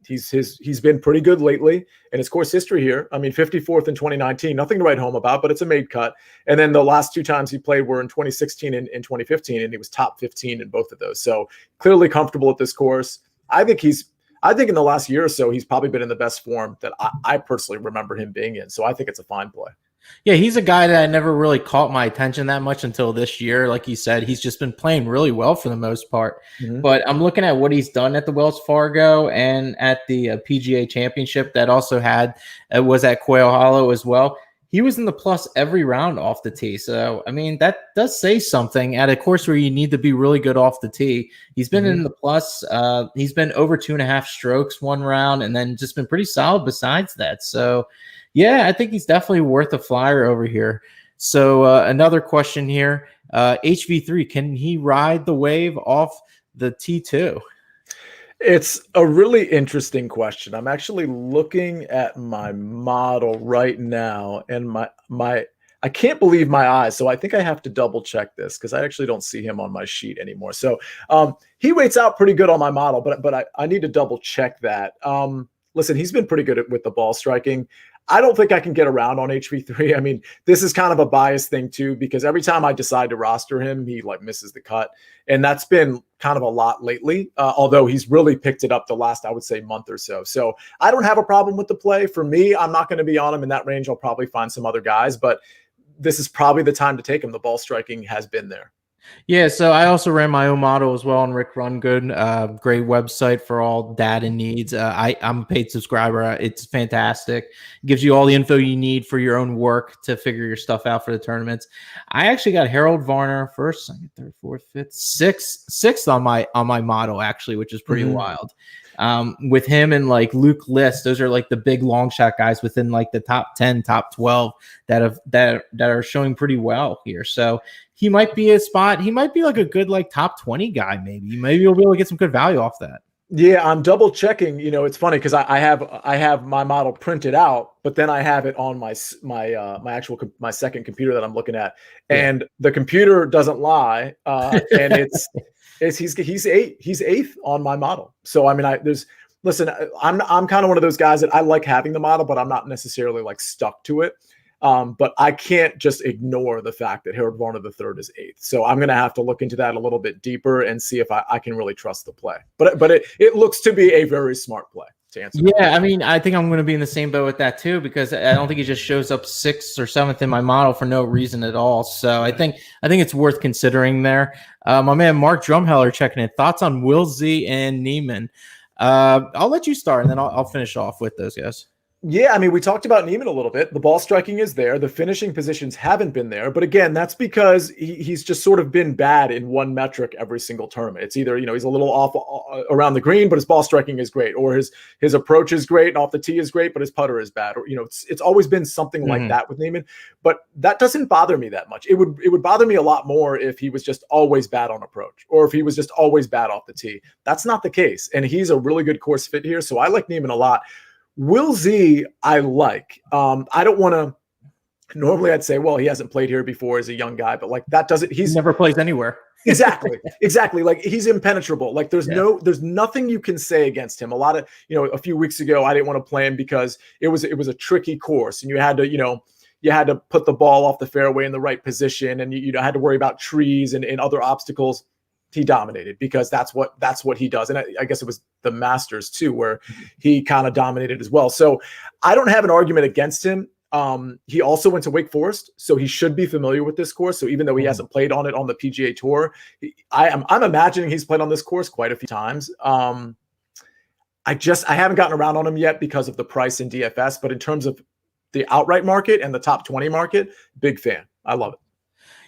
He's been pretty good lately in his course history here. I mean, 54th in 2019, nothing to write home about, but it's a made cut. And then the last two times he played were in 2016 and in 2015, and he was top 15 in both of those. So clearly comfortable at this course. I think in the last year or so, he's probably been in the best form that I personally remember him being in. So I think it's a fine play. Yeah, he's a guy that never really caught my attention that much until this year. Like you said, he's just been playing really well for the most part. Mm-hmm. But I'm looking at what he's done at the Wells Fargo and at the PGA Championship that also was at Quail Hollow as well. He was in the plus every round off the tee. So, I mean, that does say something at a course where you need to be really good off the tee. He's been in the plus. He's been over 2.5 strokes one round and then just been pretty solid besides that. So, yeah, I think he's definitely worth a flyer over here. So, another question here. HV3, can he ride the wave off the T2? It's a really interesting question. I'm actually looking at my model right now, and I can't believe my eyes. So I think I have to double check this because I actually don't see him on my sheet anymore. So he waits out pretty good on my model, but I need to double check that. Listen, he's been pretty good with the ball striking. I don't think I can get around on HV3. I mean, this is kind of a biased thing too, because every time I decide to roster him, he like misses the cut. And that's been kind of a lot lately, although he's really picked it up the last, I would say, month or so. So I don't have a problem with the play. For me, I'm not going to be on him in that range. I'll probably find some other guys, but this is probably the time to take him. The ball striking has been there. Yeah, so I also ran my own model as well on Rick Rungood. Great website for all data needs. I'm a paid subscriber. It's fantastic. It gives you all the info you need for your own work to figure your stuff out for the tournaments. I actually got Harold Varner first, second, third, fourth, fifth, sixth on my model actually, which is pretty wild. With him and like Luke List, those are like the big long shot guys within like the top 10, top 12 that are showing pretty well here. So he might be a spot. He might be like a good like top 20 guy. Maybe you'll be able to get some good value off that. Yeah, I'm double checking. It's funny because I have my model printed out, but then I have it on my second computer that I'm looking at, and the computer doesn't lie, and he's eighth on my model. So I mean, listen, I'm kind of one of those guys that I like having the model, but I'm not necessarily like stuck to it. But I can't just ignore the fact that Harold Varner III is eighth. So I'm going to have to look into that a little bit deeper and see if I can really trust the play. But it looks to be a very smart play to answer. Yeah, I mean, I think I'm going to be in the same boat with that too, because I don't think he just shows up 6th or 7th in my model for no reason at all. So I think it's worth considering there. My man Mark Drumheller checking in. Thoughts on Will Z and Neiman? I'll let you start, and then I'll finish off with those guys. Yeah, I mean, we talked about Neiman a little bit. The ball striking is there. The finishing positions haven't been there. But again, that's because he's just sort of been bad in one metric every single tournament. It's either, he's a little off around the green, but his ball striking is great. Or his approach is great and off the tee is great, but his putter is bad. Or, it's always been something like that with Neiman. But that doesn't bother me that much. It would bother me a lot more if he was just always bad on approach or if he was just always bad off the tee. That's not the case. And he's a really good course fit here. So I like Neiman a lot. Will Z, I like. I don't want to. Normally, I'd say, well, he hasn't played here before as a young guy, but like that doesn't. He never plays anywhere. Exactly. Like he's impenetrable. Like there's nothing you can say against him. A lot of, a few weeks ago, I didn't want to play him because it was a tricky course, and you had to put the ball off the fairway in the right position, and you had to worry about trees and other obstacles. He dominated because that's what he does. And I guess it was the Masters too, where he kind of dominated as well. So I don't have an argument against him. He also went to Wake Forest, so he should be familiar with this course. So even though he hasn't played on it on the PGA Tour, I'm imagining he's played on this course quite a few times. I haven't gotten around on him yet because of the price in DFS, but in terms of the outright market and the top 20 market, big fan. I love it.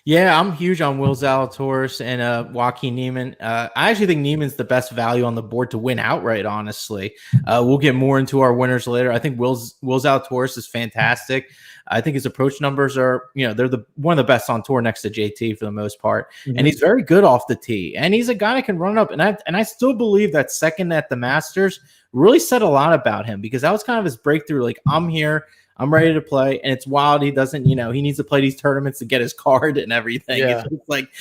Yeah, I'm huge on Will Zalatoris and Joaquin Neiman. I actually think Neiman's the best value on the board to win outright, honestly. We'll get more into our winners later. I think Will Zalatoris is fantastic. I think his approach numbers are, they're one of the best on tour next to JT for the most part. And he's very good off the tee. And he's a guy that can run up. And I still believe that second at the Masters really said a lot about him because that was kind of his breakthrough. Like, I'm here. I'm ready to play, and it's wild. He doesn't, he needs to play these tournaments to get his card and everything. Yeah.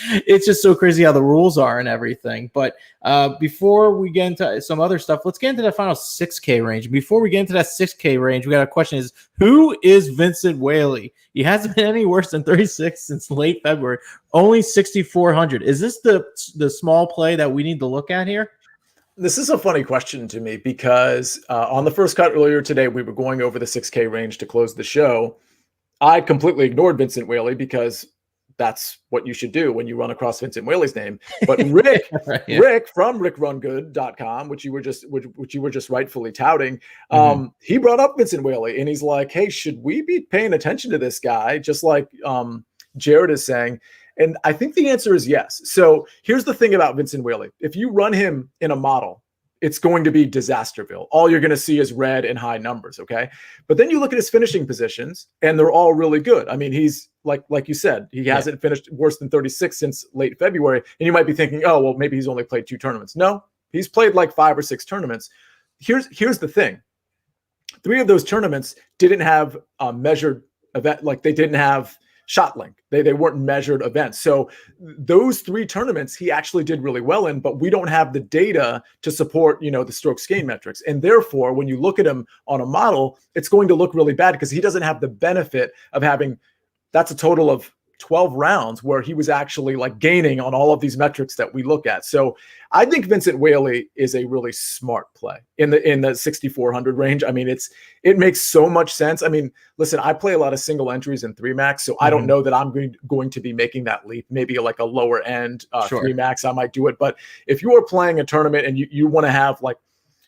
It's just so crazy how the rules are and everything. But before we get into some other stuff, let's get into the final 6K range. Before we get into that 6K range, we got a question: is who is Vincent Whaley? He hasn't been any worse than 36 since late February. Only 6,400. Is this the small play that we need to look at here? This is a funny question to me because on the first cut earlier today, we were going over the 6K range to close the show. I completely ignored Vincent Whaley because that's what you should do when you run across Vincent Whaley's name. But Rick, Rick from rickrungood.com, which you were just rightfully touting, he brought up Vincent Whaley and he's like, hey, should we be paying attention to this guy? Just like Jared is saying. And I think the answer is yes. So here's the thing about Vincent Whaley. If you run him in a model, it's going to be Disasterville. All you're going to see is red and high numbers, okay? But then you look at his finishing positions, and they're all really good. I mean, he's, like you said, he hasn't finished worse than 36 since late February. And you might be thinking, oh, well, maybe he's only played 2 tournaments. No, he's played like 5 or 6 tournaments. Here's the thing. 3 of those tournaments didn't have a measured event. Like, they didn't have shot link. They weren't measured events. So those 3 tournaments he actually did really well in, but we don't have the data to support, the strokes gained metrics. And therefore, when you look at him on a model, it's going to look really bad because he doesn't have the benefit of having, that's a total of 12 rounds where he was actually like gaining on all of these metrics that we look at. So I think Vincent Whaley is a really smart play in the 6,400 range. I mean, it makes so much sense. I mean, listen, I play a lot of single entries in 3 max, so I don't know that I'm going to be making that leap. Maybe like a lower end 3 max, I might do it. But if you are playing a tournament and you want to have like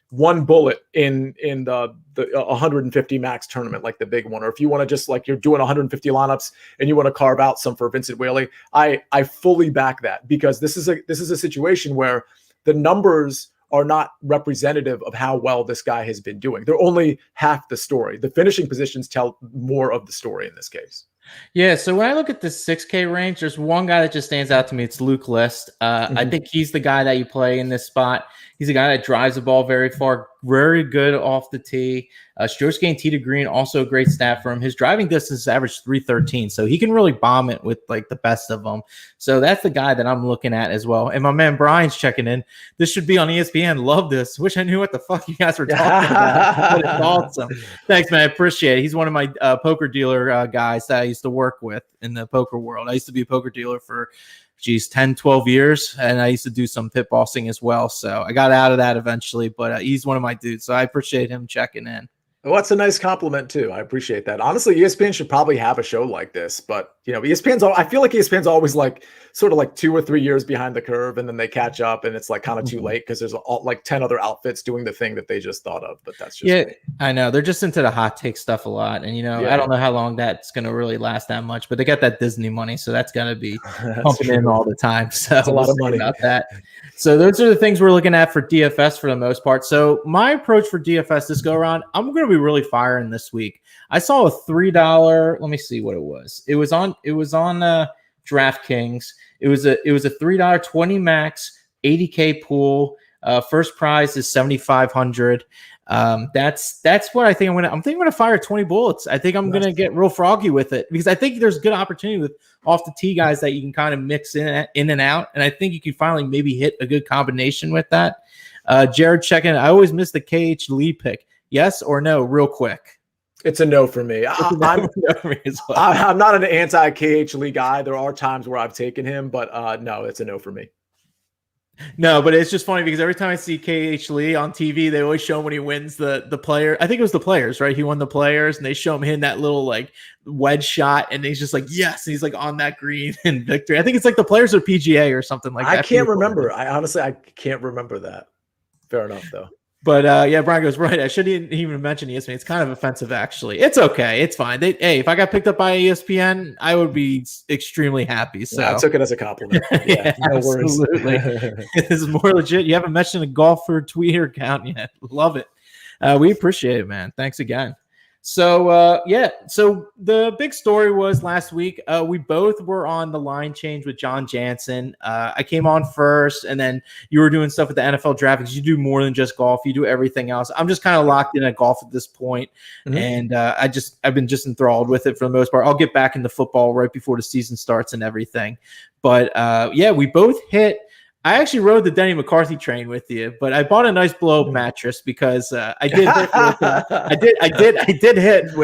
one bullet in the 150 max tournament, like the big one, or if you want to just like you're doing 150 lineups and you want to carve out some for Vincent Whaley, I fully back that because this is a situation where the numbers are not representative of how well this guy has been doing. They're only half the story. The finishing positions tell more of the story in this case. Yeah, so when I look at the 6K range, there's one guy that just stands out to me. It's Luke List. I think he's the guy that you play in this spot. He's a guy that drives the ball very far, very good off the tee. Strokes gained tee to green, also a great stat for him. His driving distance averaged 313, so he can really bomb it with like the best of them. So that's the guy that I'm looking at as well. And my man Brian's checking in. This should be on ESPN. Love this. Wish I knew what the fuck you guys were talking about. But it's awesome. Thanks, man. I appreciate it. He's one of my poker dealer guys that I used to work with in the poker world. I used to be a poker dealer for 10, 12 years. And I used to do some pit bossing as well. So I got out of that eventually, but he's one of my dudes. So I appreciate him checking in. Well, that's a nice compliment too. I appreciate that. Honestly, ESPN should probably have a show like this, but I feel like ESPN's always like sort of like 2 or 3 years behind the curve, and then they catch up, and it's like kind of too late because there's like 10 other outfits doing the thing that they just thought of. But that's just me. I know they're just into the hot take stuff a lot, and I don't know how long that's going to really last that much, but they got that Disney money, so that's going to be pumping in all the time. So that's a lot of money about that. So those are the things we're looking at for DFS for the most part. So my approach for DFS this go around, I'm going to be really firing this week. I saw a $3. Let me see what it was. It was on DraftKings. It was a $3 20 max 80K pool. First prize is 7,500. That's what I think I'm gonna fire 20 bullets. I think I'm gonna get real froggy with it because I think there's good opportunity with off the tee guys that you can kind of mix in and out, and I think you can finally maybe hit a good combination with that. Jared checking. I always miss the KH Lee pick. Yes or no, real quick. It's a no for me. I'm not an anti-KH Lee guy. There are times where I've taken him, but no, it's a no for me. No, but it's just funny because every time I see KH Lee on TV, they always show him when he wins the player. I think it was the players, right? He won the players, and they show him hitting that little like wedge shot, and he's just like, yes, and he's like on that green in victory. I think it's like the players or PGA or something like that. I can't remember. I honestly can't remember that. Fair enough, though. But yeah, Brian goes right. I shouldn't even mention ESPN. It's kind of offensive, actually. It's okay. It's fine. Hey, if I got picked up by ESPN, I would be extremely happy. So I took it as a compliment. Yeah, no absolutely. This is more legit. You haven't mentioned a golfer Twitter account yet. Love it. We appreciate it, man. Thanks again. So so the big story was last week. We both were on the line change with John Jansen. I came on first, and then you were doing stuff with the NFL draft because you do more than just golf. You do everything else. I'm just kind of locked in at golf at this point, and I've been just enthralled with it for the most part. I'll get back into football right before the season starts and everything. But we both hit. I actually rode the Denny McCarthy train with you, but I bought a nice blow-up mattress because I did hit with, I did hit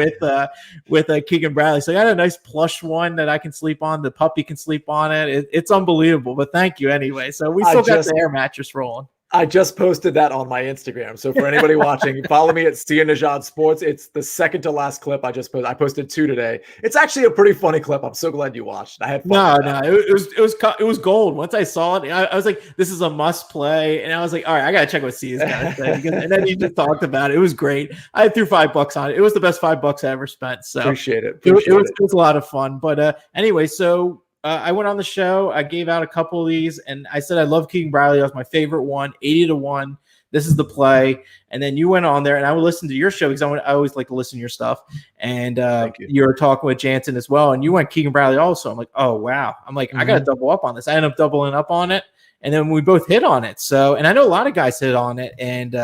with Keegan Bradley. So I got a nice plush one that I can sleep on. The puppy can sleep on it. It's unbelievable, but thank you anyway. So we still got the air mattress rolling. I just posted that on my Instagram. So for anybody watching, follow me at Sia Nejad Sports. It's the second to last clip I just posted. I posted 2 today. It's actually a pretty funny clip. I'm so glad you watched. I had fun. It was gold. Once I saw it, I was like, this is a must play. And I was like, all right, I got to check what Sia's got to say. And then you just talked about it. It was great. I threw $5 on it. It was the best $5 I ever spent. So appreciate it. It was a lot of fun. But anyway, so I went on the show. I gave out a couple of these, and I said I love Keegan Bradley. That was my favorite one, 80-1. This is the play. And then you went on there, and I would listen to your show because I always like to listen to your stuff. And you were talking with Jansen as well, and you went Keegan Bradley also. I'm like, oh, wow. I'm like, I got to double up on this. I ended up doubling up on it, and then we both hit on it. So, and I know a lot of guys hit on it, and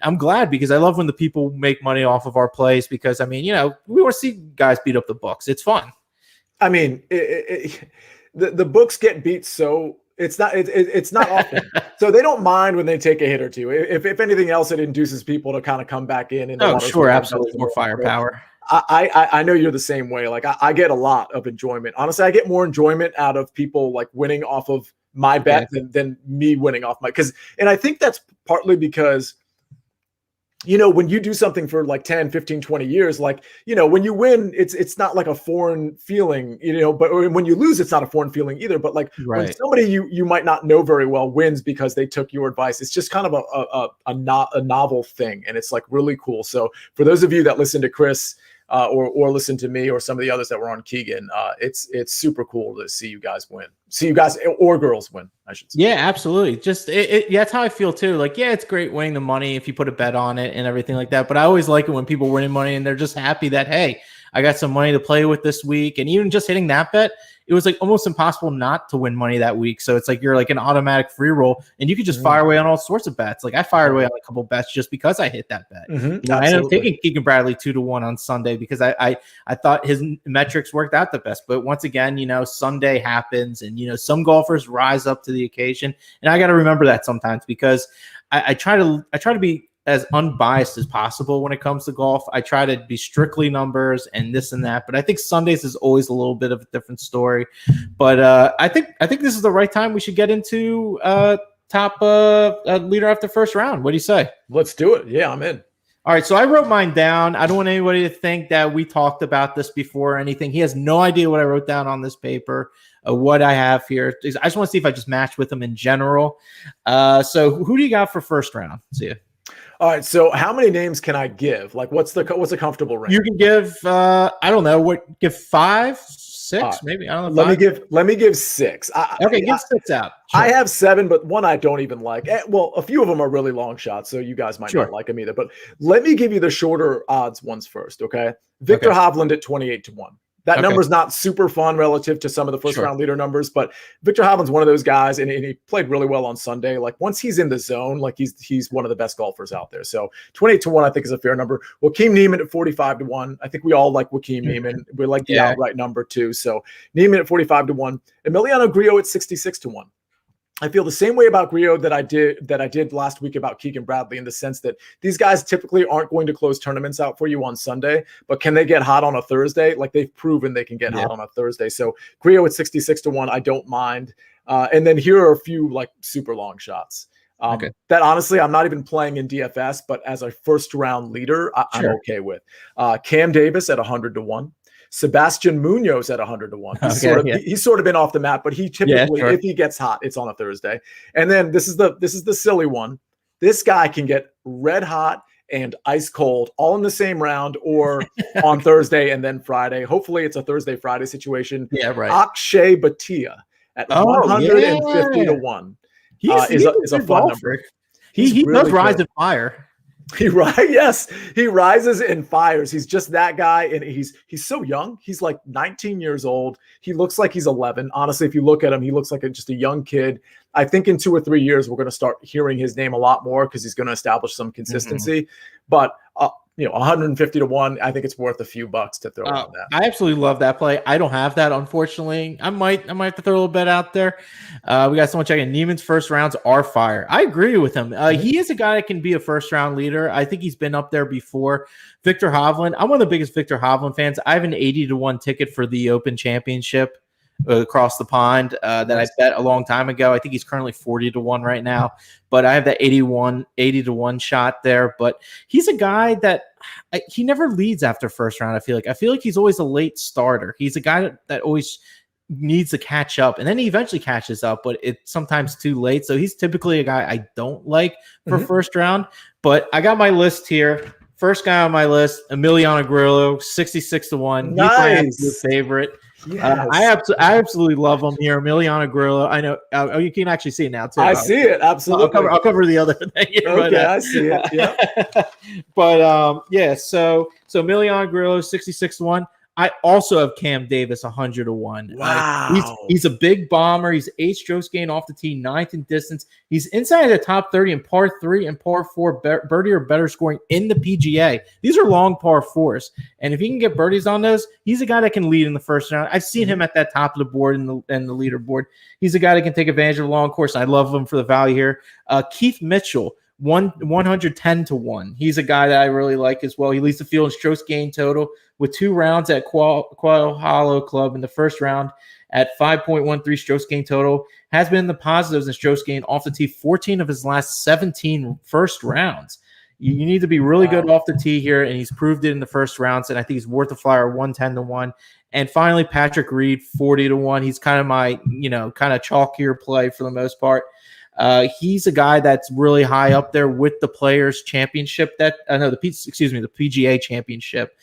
I'm glad because I love when the people make money off of our plays because, I mean, we want to see guys beat up the books. It's fun. I mean, the books get beat, so it's not often. So they don't mind when they take a hit or two. If anything else, it induces people to kind of come back in. Oh, sure, absolutely, more firepower. I know you're the same way. Like I get a lot of enjoyment. Honestly, I get more enjoyment out of people like winning off of my bet than me winning off my. And I think that's partly because, when you do something for like 10, 15, 20 years, like, when you win, it's not like a foreign feeling, but when you lose, it's not a foreign feeling either. But like when somebody you might not know very well wins because they took your advice, it's just kind of a novel thing. And it's like really cool. So for those of you that listen to Chris or listen to me or some of the others that were on Keegan, it's super cool to see you guys win. See you guys or girls win, I should say. Yeah, absolutely. Just that's how I feel too. Like, yeah, it's great winning the money if you put a bet on it and everything like that. But I always like it when people winning money and they're just happy that, hey, I got some money to play with this week. And even just hitting that bet, it was like almost impossible not to win money that week. So it's like you're like an automatic free roll and you could just fire away on all sorts of bets. Like I fired away on a couple bets just because I hit that bet. I ended up taking Keegan Bradley 2-1 on Sunday because I thought his metrics worked out the best. But once again, Sunday happens and, some golfers rise up to the occasion. And I got to remember that sometimes because I try to be as unbiased as possible when it comes to golf. I try to be strictly numbers and this and that, but I think Sundays is always a little bit of a different story. But I think this is the right time we should get into top leader after first round. What do you say? Let's do it. Yeah, I'm in. All right, so I wrote mine down. I don't want anybody to think that we talked about this before or anything. He has no idea what I wrote down on this paper, what I have here. I just want to see if I just matched with him in general. So who do you got for first round? See you. All right. So how many names can I give? Like, what's a comfortable range? You can give, I don't know, give 5, 6, maybe. I don't know. Let me give 6. Okay, give 6 out. Sure. I have 7, but one I don't even like. Well, a few of them are really long shots, so you guys might not like them either. But let me give you the shorter odds ones first, okay? Victor Hovland at 28-1. That number's not super fun relative to some of the first round leader numbers, but Victor Hovland's one of those guys, and he played really well on Sunday. Like, once he's in the zone, like he's one of the best golfers out there. So 28-1, I think, is a fair number. Joaquin Niemann at 45-1. I think we all like Joaquin Niemann. We like the outright number too. So Niemann at 45-1. Emiliano Grillo at 66-1. I feel the same way about Grillo that I did last week about Keegan Bradley, in the sense that these guys typically aren't going to close tournaments out for you on Sunday, but can they get hot on a Thursday? Like, they've proven they can get hot on a Thursday. So Grillo at 66-1, I don't mind. And then here are a few like super long shots that honestly I'm not even playing in DFS, but as a first round leader, I'm okay with. Cam Davis at 100-1. Sebastian Munoz at 100-1. He's sort of been off the map, but he typically, if he gets hot, it's on a Thursday. And then this is the silly one. This guy can get red hot and ice cold all in the same round, or on Thursday and then Friday. Hopefully it's a Thursday Friday situation. Yeah, right. Akshay Bhatia at 150-1. Is a fun number. He really does rise in fire. He rises and fires. He's just that guy, and he's so young. He's like 19 years old. He looks like he's 11. Honestly, if you look at him, he looks like just a young kid. I think in 2 or 3 years we're going to start hearing his name a lot more, because he's going to establish some consistency. But 150-1, I think it's worth a few bucks to throw on that. I absolutely love that play. I don't have that, unfortunately. I might have to throw a little bit out there. We got someone checking. Niemann's first rounds are fire. I agree with him. He is a guy that can be a first round leader. I think he's been up there before. Victor Hovland, I'm one of the biggest Victor Hovland fans. I have an 80-1 ticket for the Open Championship across the pond that I bet a long time ago. I think he's currently 40-1 right now, but I have that 80-1 shot there. But he's a guy that he never leads after first round. I feel like he's always a late starter. He's a guy that always needs to catch up, and then he eventually catches up, but it's sometimes too late. So he's typically a guy I don't like for first round. But I got my list here. First guy on my list, Emiliano Grillo, 66-1. Nice. He's my absolute favorite. Yes. I absolutely love him here, Emiliano Grillo. I know you can actually see it now too. I see it, absolutely. I'll cover the other thing here. Okay, I see it. Yeah. But so Emiliano Grillo, 66-1. I also have Cam Davis 100-1. Wow. He's a big bomber. He's 8 strokes gained off the tee, 9th in distance. He's inside the top 30 in par 3 and par 4 birdie or better scoring in the PGA. These are long par 4s. And if he can get birdies on those, he's a guy that can lead in the first round. I've seen him at that top of the board in the leaderboard. He's a guy that can take advantage of a long course. I love him for the value here. Keith Mitchell, 110-1. He's a guy that I really like as well. He leads the field in strokes gained total with 2 rounds at Quail Hollow Club in the first round at 5.13 strokes gained total. Has been in the positives in strokes gained off the tee 14 of his last 17 first rounds. You need to be really good off the tee here, and he's proved it in the first rounds, and I think he's worth a flyer 110-1. And finally, Patrick Reed, 40-1. He's kind of my, kind of chalkier play for the most part. He's a guy that's really high up there with the Players Championship. The PGA Championship.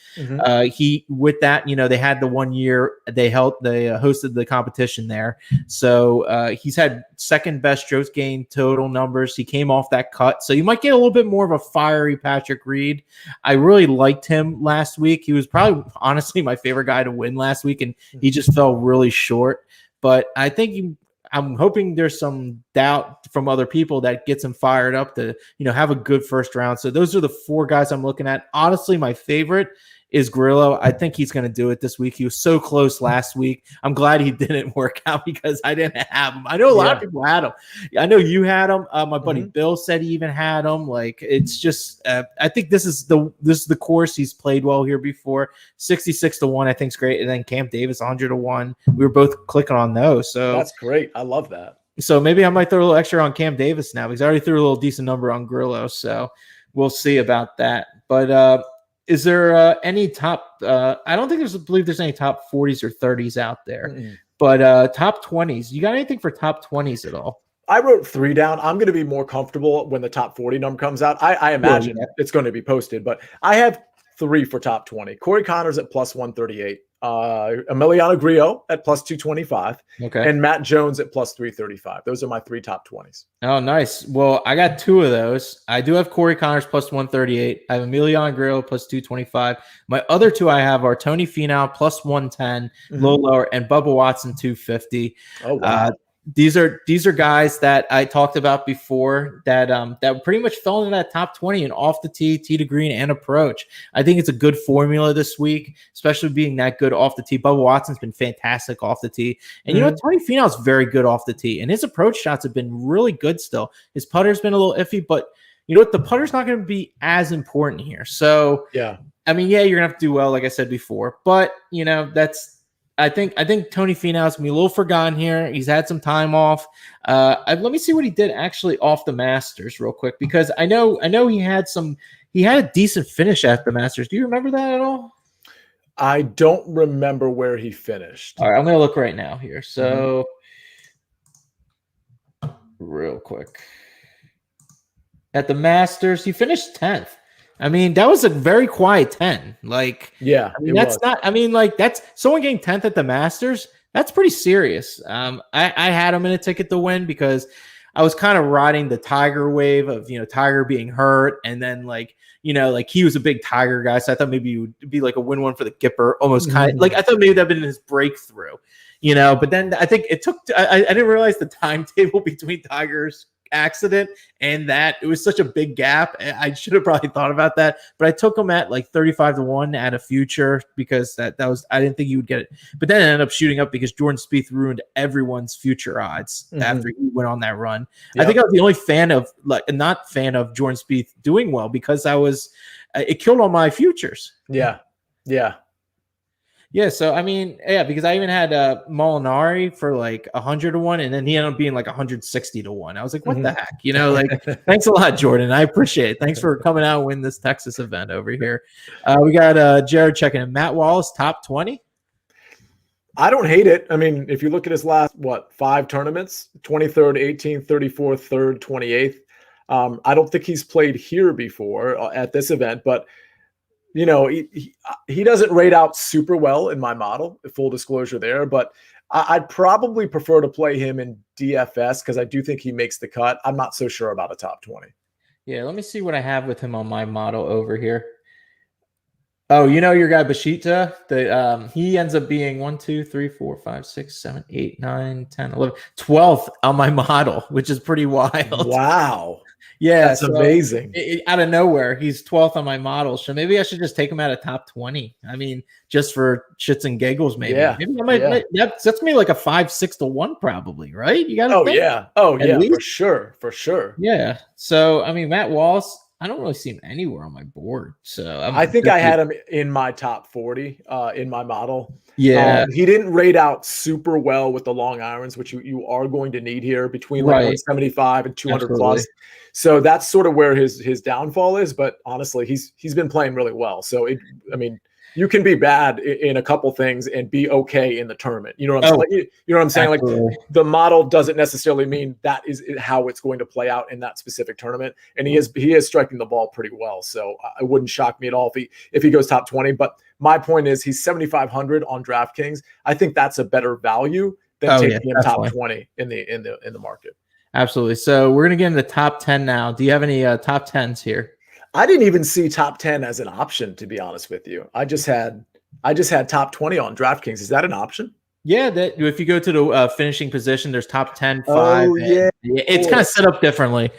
He with that, they had the 1 year they hosted the competition there. So he's had second best strokes gained total numbers. He came off that cut, so you might get a little bit more of a fiery Patrick Reed. I really liked him last week. He was probably honestly my favorite guy to win last week, and he just fell really short. But I think I'm hoping there's some doubt from other people that gets him fired up to, have a good first round. So those are the 4 guys I'm looking at. Honestly, my favorite is Grillo. I think he's going to do it this week. He was so close last week. I'm glad he didn't work out because I didn't have him. I know a lot of people had him. I know you had him. My buddy Bill said he even had him. Like, it's just, I think this is the course he's played well here before. 66-1, I think is great. And then Cam Davis, 100-1. We were both clicking on those. So that's great. I love that. So maybe I might throw a little extra on Cam Davis now because I already threw a little decent number on Grillo. So we'll see about that. But is there any top? I don't think believe there's any top 40s or 30s out there. Mm-mm. But top 20s, you got anything for top 20s at all? I wrote 3 down. I'm going to be more comfortable when the top 40 number comes out. I imagine it's going to be posted, but I have 3 for top 20. Corey Connors at plus 138. Emiliano Grillo at plus 225. Okay. And Matt Jones at plus 335. Those are my 3 top 20s. Oh, nice. Well, I got 2 of those. I do have Corey Connors plus 138. I have Emiliano Grillo plus 225. My other 2 I have are Tony Finau plus 110, low lower, and Bubba Watson 250. Oh, wow. These are guys that I talked about before that pretty much fell into that top 20 and off the tee, tee to green, and approach. I think it's a good formula this week, especially being that good off the tee. Bubba Watson's been fantastic off the tee. And you know what? Tony Finau's very good off the tee, and his approach shots have been really good still. His putter's been a little iffy, but you know what? The putter's not going to be as important here. So, yeah. I mean, yeah, you're going to have to do well, like I said before. But, you know, I think Tony Finau's gonna be a little forgotten here. He's had some time off. Let me see what he did actually off the Masters real quick, because I know he had a decent finish at the Masters. Do you remember that at all? I don't remember where he finished. All right, I'm gonna look right now here. So real quick. At the Masters, he finished 10th. I mean, that was a very quiet 10. Like, yeah, I mean, that's someone getting 10th at the Masters. That's pretty serious. I had him in a ticket to win because I was kind of riding the Tiger wave of, you know, Tiger being hurt. And then like, you know, like he was a big Tiger guy. So I thought maybe it would be like a win one for the Gipper, almost kind of like, I thought maybe that'd been his breakthrough, you know, but then I think it took, I didn't realize the timetable between Tiger's accident and that it was such a big gap. I should have probably thought about that, but I took him at like 35-1 at a future because that was, I didn't think he would get it, but then it ended up shooting up because Jordan Spieth ruined everyone's future odds after he went on that run. Yep. I think I was the only not fan of Jordan Spieth doing well because it killed all my futures. Yeah, so I mean, yeah, because I even had Molinari for like 100-1, and then he ended up being like 160-1. I was like, what the heck? You know, like, thanks a lot, Jordan. I appreciate it. Thanks for coming out and win this Texas event over here. We got Jared checking in. Matt Wallace, top 20. I don't hate it. I mean, if you look at his last, 5 tournaments, 23rd, 18th, 34th, 3rd, 28th. I don't think he's played here before at this event, but you know, he doesn't rate out super well in my model, full disclosure there, but I'd probably prefer to play him in DFS because I do think he makes the cut. I'm not so sure about a top 20. Yeah, let me see what I have with him on my model over here. Oh, you know your guy Bashita? He ends up being 1, 2, 3, 4, 5, 6, 7, 8, 9, 10, 11, 12th on my model, which is pretty wild. Wow. Yeah, that's amazing. Out of nowhere, he's 12th on my model. So maybe I should just take him out of top 20. I mean, just for shits and giggles, maybe. Yeah. Maybe I might, that's gonna be like a 5-6-1, probably, right? You got to. Oh yeah, for sure. Yeah. So I mean, Matt Wallace, I don't really see him anywhere on my board. So I think I had him in my top 40 in my model. Yeah. He didn't rate out super well with the long irons, which you are going to need here between like 175 and 200 plus. So that's sort of where his downfall is. But honestly, he's been playing really well. So you can be bad in a couple things and be okay in the tournament. You know what I'm saying? You know what I'm saying? Absolutely. Like the model doesn't necessarily mean that is how it's going to play out in that specific tournament. And he is striking the ball pretty well. So it wouldn't shock me at all if he goes top 20. But my point is he's 7,500 on DraftKings. I think that's a better value than taking him top 20 in the market. Absolutely. So we're gonna get into the top 10 now. Do you have any top 10s here? I didn't even see top 10 as an option, to be honest with you. I just had top 20 on DraftKings. Is that an option? Yeah, that if you go to the finishing position, there's top 10, 5. Oh, yeah. It's kind of set up differently.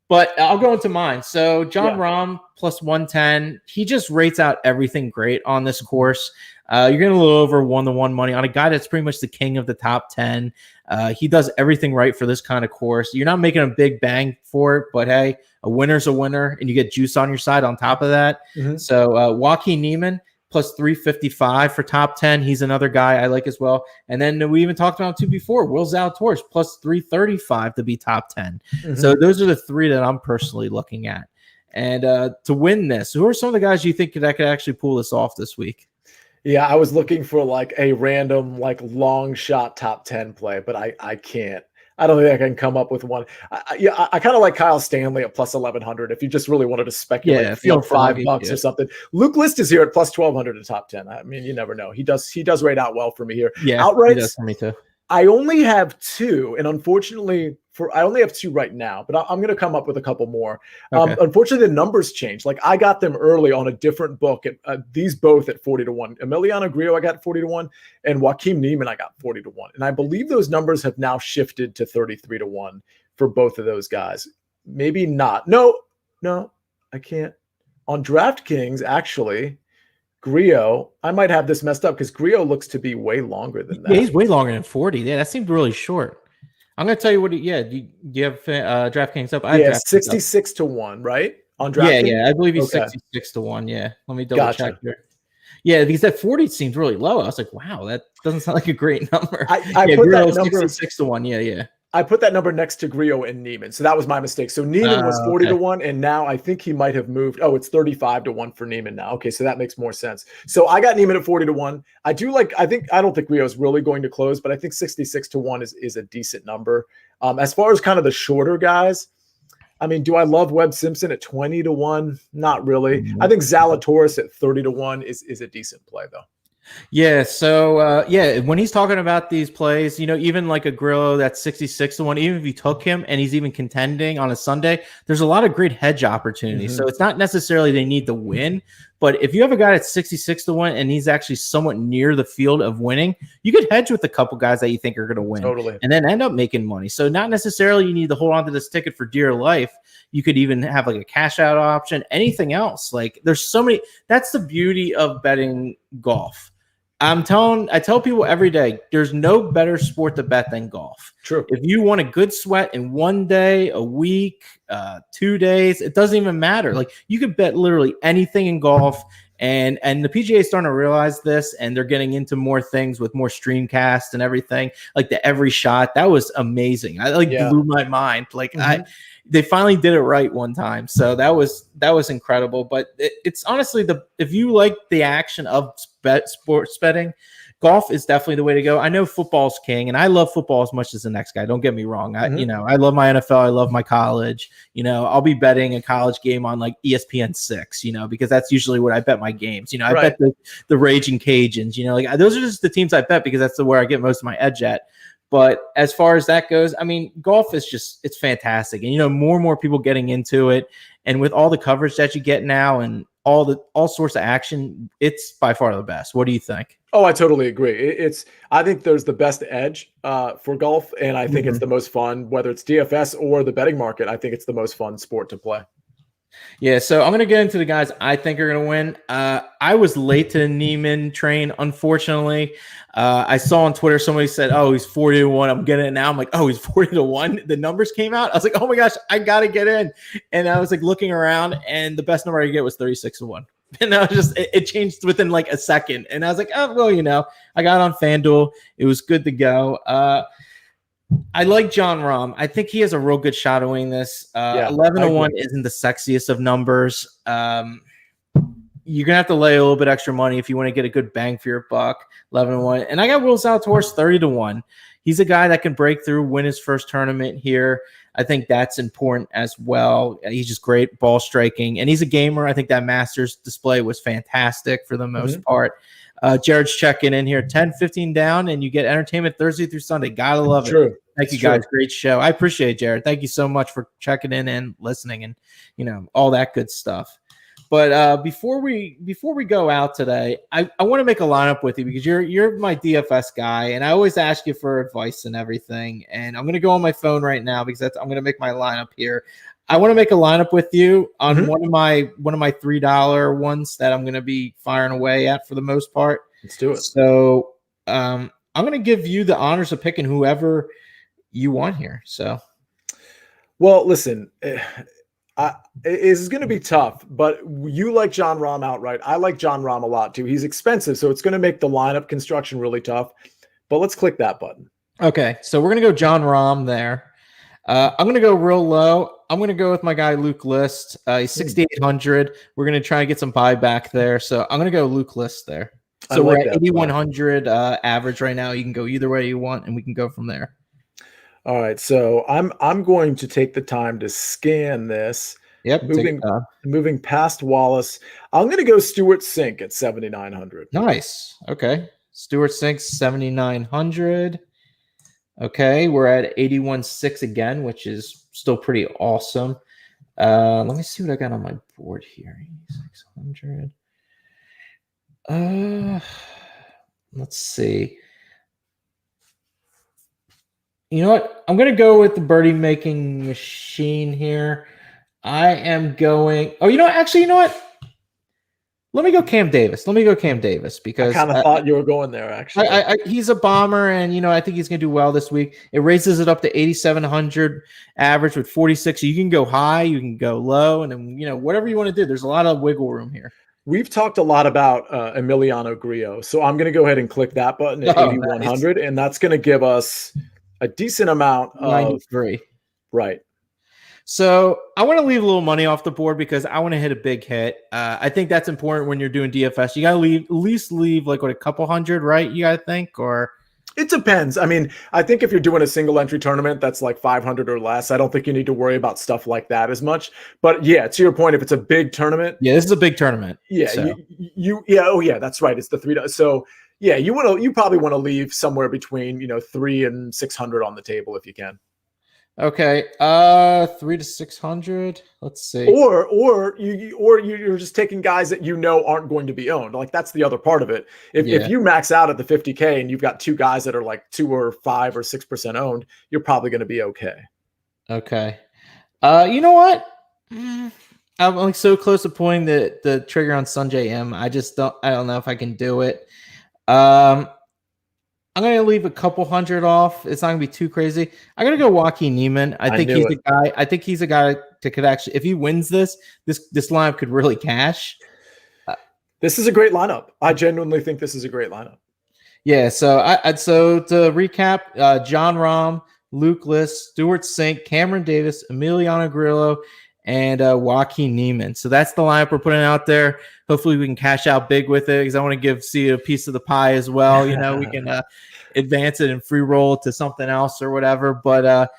But I'll go into mine. So John Rahm plus 110. He just rates out everything great on this course. You're getting a little over 1-to-1 money on a guy that's pretty much the king of the top 10. He does everything right for this kind of course. You're not making a big bang for it, but hey, a winner's a winner, and you get juice on your side on top of that. So Joaquin Niemann plus 355 for top 10. He's another guy I like as well. And then we even talked about him too before. Will Zalatoris plus 335 to be top 10. So those are the 3 that I'm personally looking at. And to win this, who are some of the guys you think that could actually pull this off this week? Yeah, I was looking for like a random, like long shot top 10 play, but I can't. I don't think I can come up with one. I kind of like Kyle Stanley at plus 1100. If you just really wanted to speculate, Yeah, feel $5 or something. Luke List is here at plus 1200 to top 10. I mean, you never know. He does rate out well for me here. Yeah, outrights, he does for me too. I only have two, and unfortunately, I only have two right now, but I'm going to come up with a couple more. Okay. Unfortunately, the numbers changed. Like I got them early on a different book. These both at 40-1. Emiliano Grillo I got 40-1, and Joaquim Neiman I got 40-1. And I believe those numbers have now shifted to 33-1 for both of those guys. Maybe not. No, I can't. On DraftKings, actually, Grillo, I might have this messed up because Grillo looks to be way longer than that. Yeah, he's way longer than 40. Yeah, that seemed really short. I'm going to tell you what. Do you have DraftKings up? Yeah, 66-1, right? On DraftKings? Yeah. I believe he's 66-1. Yeah, let me double check here. Yeah, because that 40 seems really low. I was like, wow, that doesn't sound like a great number. I put that number 66-1. Yeah. I put that number next to Grillo and Neiman. So that was my mistake. So Neiman was 40-1, and now I think he might have moved. Oh, it's 35-1 for Neiman now. Okay, so that makes more sense. So I got Neiman at 40-1. I don't think Grillo's really going to close, but I think 66-1 is a decent number. As far as kind of the shorter guys, I mean, do I love Webb Simpson at 20-1? Not really. Mm-hmm. I think Zalatoris at 30-1 is a decent play though. Yeah. So, when he's talking about these plays, even like a Grillo that's 66-1, even if you took him and he's even contending on a Sunday, there's a lot of great hedge opportunities. Mm-hmm. So it's not necessarily they need to win, but if you have a guy that's 66-1 and he's actually somewhat near the field of winning, you could hedge with a couple guys that you think are going to win. Totally. And then end up making money. So not necessarily you need to hold on to this ticket for dear life. You could even have like a cash out option, anything else. Like there's so many, that's the beauty of betting golf. I tell people every day, there's no better sport to bet than golf. True. If you want a good sweat in 1 day, a week, 2 days, it doesn't even matter. Like you could bet literally anything in golf. And the PGA is starting to realize this, and they're getting into more things with more streamcast and everything. Like the every shot, that was amazing. Blew my mind. Like they finally did it right one time. So that was incredible. But it's honestly if you like the action of sports betting, golf is definitely the way to go. I know football's king, and I love football as much as the next guy. Don't get me wrong. I love my NFL. I love my college. I'll be betting a college game on like ESPN 6, because that's usually what I bet my games. I bet the Raging Cajuns, like those are just the teams I bet because that's where I get most of my edge at. But as far as that goes, I mean, golf is it's fantastic. And, more and more people getting into it. And with all the coverage that you get now and all sorts of action, it's by far the best. What do you think? Oh, I totally agree. I think there's the best edge for golf. And I think it's the most fun, whether it's DFS or the betting market. I think it's the most fun sport to play. Yeah, so I'm going to get into the guys I think are going to win. I was late to the Neiman train, unfortunately. I saw on Twitter somebody said, oh, he's 40-1. I'm getting it now. I'm like, oh, he's 40-1. The numbers came out. I was like, oh, my gosh, I got to get in. And I was like looking around, and the best number I could get was 36-1. And I was it changed within like a second. And I was like, oh, well, I got on FanDuel. It was good to go. I like Jon Rahm. I think he has a real good shot of winning this. 11-1 isn't the sexiest of numbers. You're going to have to lay a little bit extra money if you want to get a good bang for your buck. 11-1. And I got Will Zalatoris 30-1. He's a guy that can break through, win his first tournament here. I think that's important as well. He's just great ball striking, and he's a gamer. I think that Masters display was fantastic for the most part. Jared's checking in here, 10-15 down, and you get entertainment Thursday through Sunday. Gotta love it. Thank you, guys. Great show. I appreciate it, Jared. Thank you so much for checking in and listening and, all that good stuff. But before we go out today, I want to make a lineup with you because you're my DFS guy, and I always ask you for advice and everything. And I'm going to go on my phone right now because I'm going to make my lineup here. I want to make a lineup with you on one of my $3 ones that I'm going to be firing away at for the most part. Let's do it. So I'm going to give you the honors of picking whoever you want here. So, well, listen. It's going to be tough, but you like Jon Rahm outright. I like Jon Rahm a lot too. He's expensive, so it's going to make the lineup construction really tough. But let's click that button. Okay, so we're going to go Jon Rahm there. I'm going to go real low. I'm going to go with my guy Luke List. He's 6,800. We're going to try and get some buyback there. So I'm going to go Luke List there. So we're at 8,100 average right now. You can go either way you want, and we can go from there. All right. So I'm going to take the time to scan this. Yep. Moving past Wallace, I'm going to go Stuart Sink at 7,900. Nice. Okay. Stuart Sink 7,900. Okay, we're at 81.6 again, which is still pretty awesome. Let me see what I got on my board here. 600. Let's see. You know what? I'm going to go with the birdie making machine here. I am going. Oh, you know what? Let me go Cam Davis. Because I kind of thought you were going there, actually. He's a bomber, and I think he's going to do well this week. It raises it up to 8,700 average with 46. So you can go high, you can go low, and then whatever you want to do. There's a lot of wiggle room here. We've talked a lot about Emiliano Grillo, so I'm going to go ahead and click that button at 8,100, and that's going to give us a decent amount of 93. Right. So I want to leave a little money off the board because I want to hit a big hit. I think that's important when you're doing DFS. You got to at least leave like a couple hundred, right? You got to think, or it depends. I mean, I think if you're doing a single entry tournament that's like 500 or less, I don't think you need to worry about stuff like that as much. But yeah, to your point, if it's a big tournament, this is a big tournament. Yeah, so. That's right. It's the $3. So yeah, you probably want to leave somewhere between 3 and 600 on the table if you can. Okay, 3 to 600. Let's see. Or you're just taking guys that aren't going to be owned. Like that's the other part of it. If you max out at the 50K and you've got two guys that are like 2 or 5 or 6% owned, you're probably going to be okay. Okay. You know what? I'm like so close to pulling the trigger on Sanjay M. I don't know if I can do it. I'm going to leave a couple hundred off. It's not going to be too crazy. I'm going to go Joaquin Niemann. I think he's a guy that could actually, if he wins this lineup could really cash. This is a great lineup. I genuinely think this is a great lineup. Yeah. So so to recap, John Rahm, Luke List, Stuart Sink, Cameron Davis, Emiliano Grillo, and Joaquin Niemann. So that's the lineup we're putting out there. Hopefully we can cash out big with it because I want to give Sia a piece of the pie as well. We can advance it and free roll it to something else or whatever. But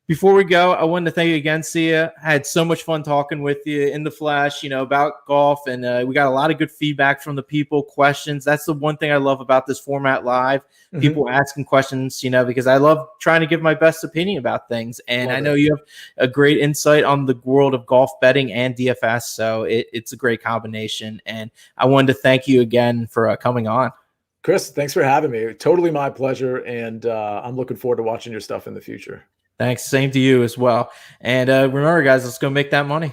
before we go, I wanted to thank you again, Sia. I had so much fun talking with you in the flesh, about golf. And we got a lot of good feedback from the people, questions. That's the one thing I love about this format live. Mm-hmm. People asking questions, because I love trying to give my best opinion about things. And I know you have a great insight on the world of golf betting and DFS. So it's a great combination. And I wanted to thank you again for coming on. Chris, thanks for having me. Totally my pleasure. And I'm looking forward to watching your stuff in the future. Thanks. Same to you as well. And remember, guys, let's go make that money.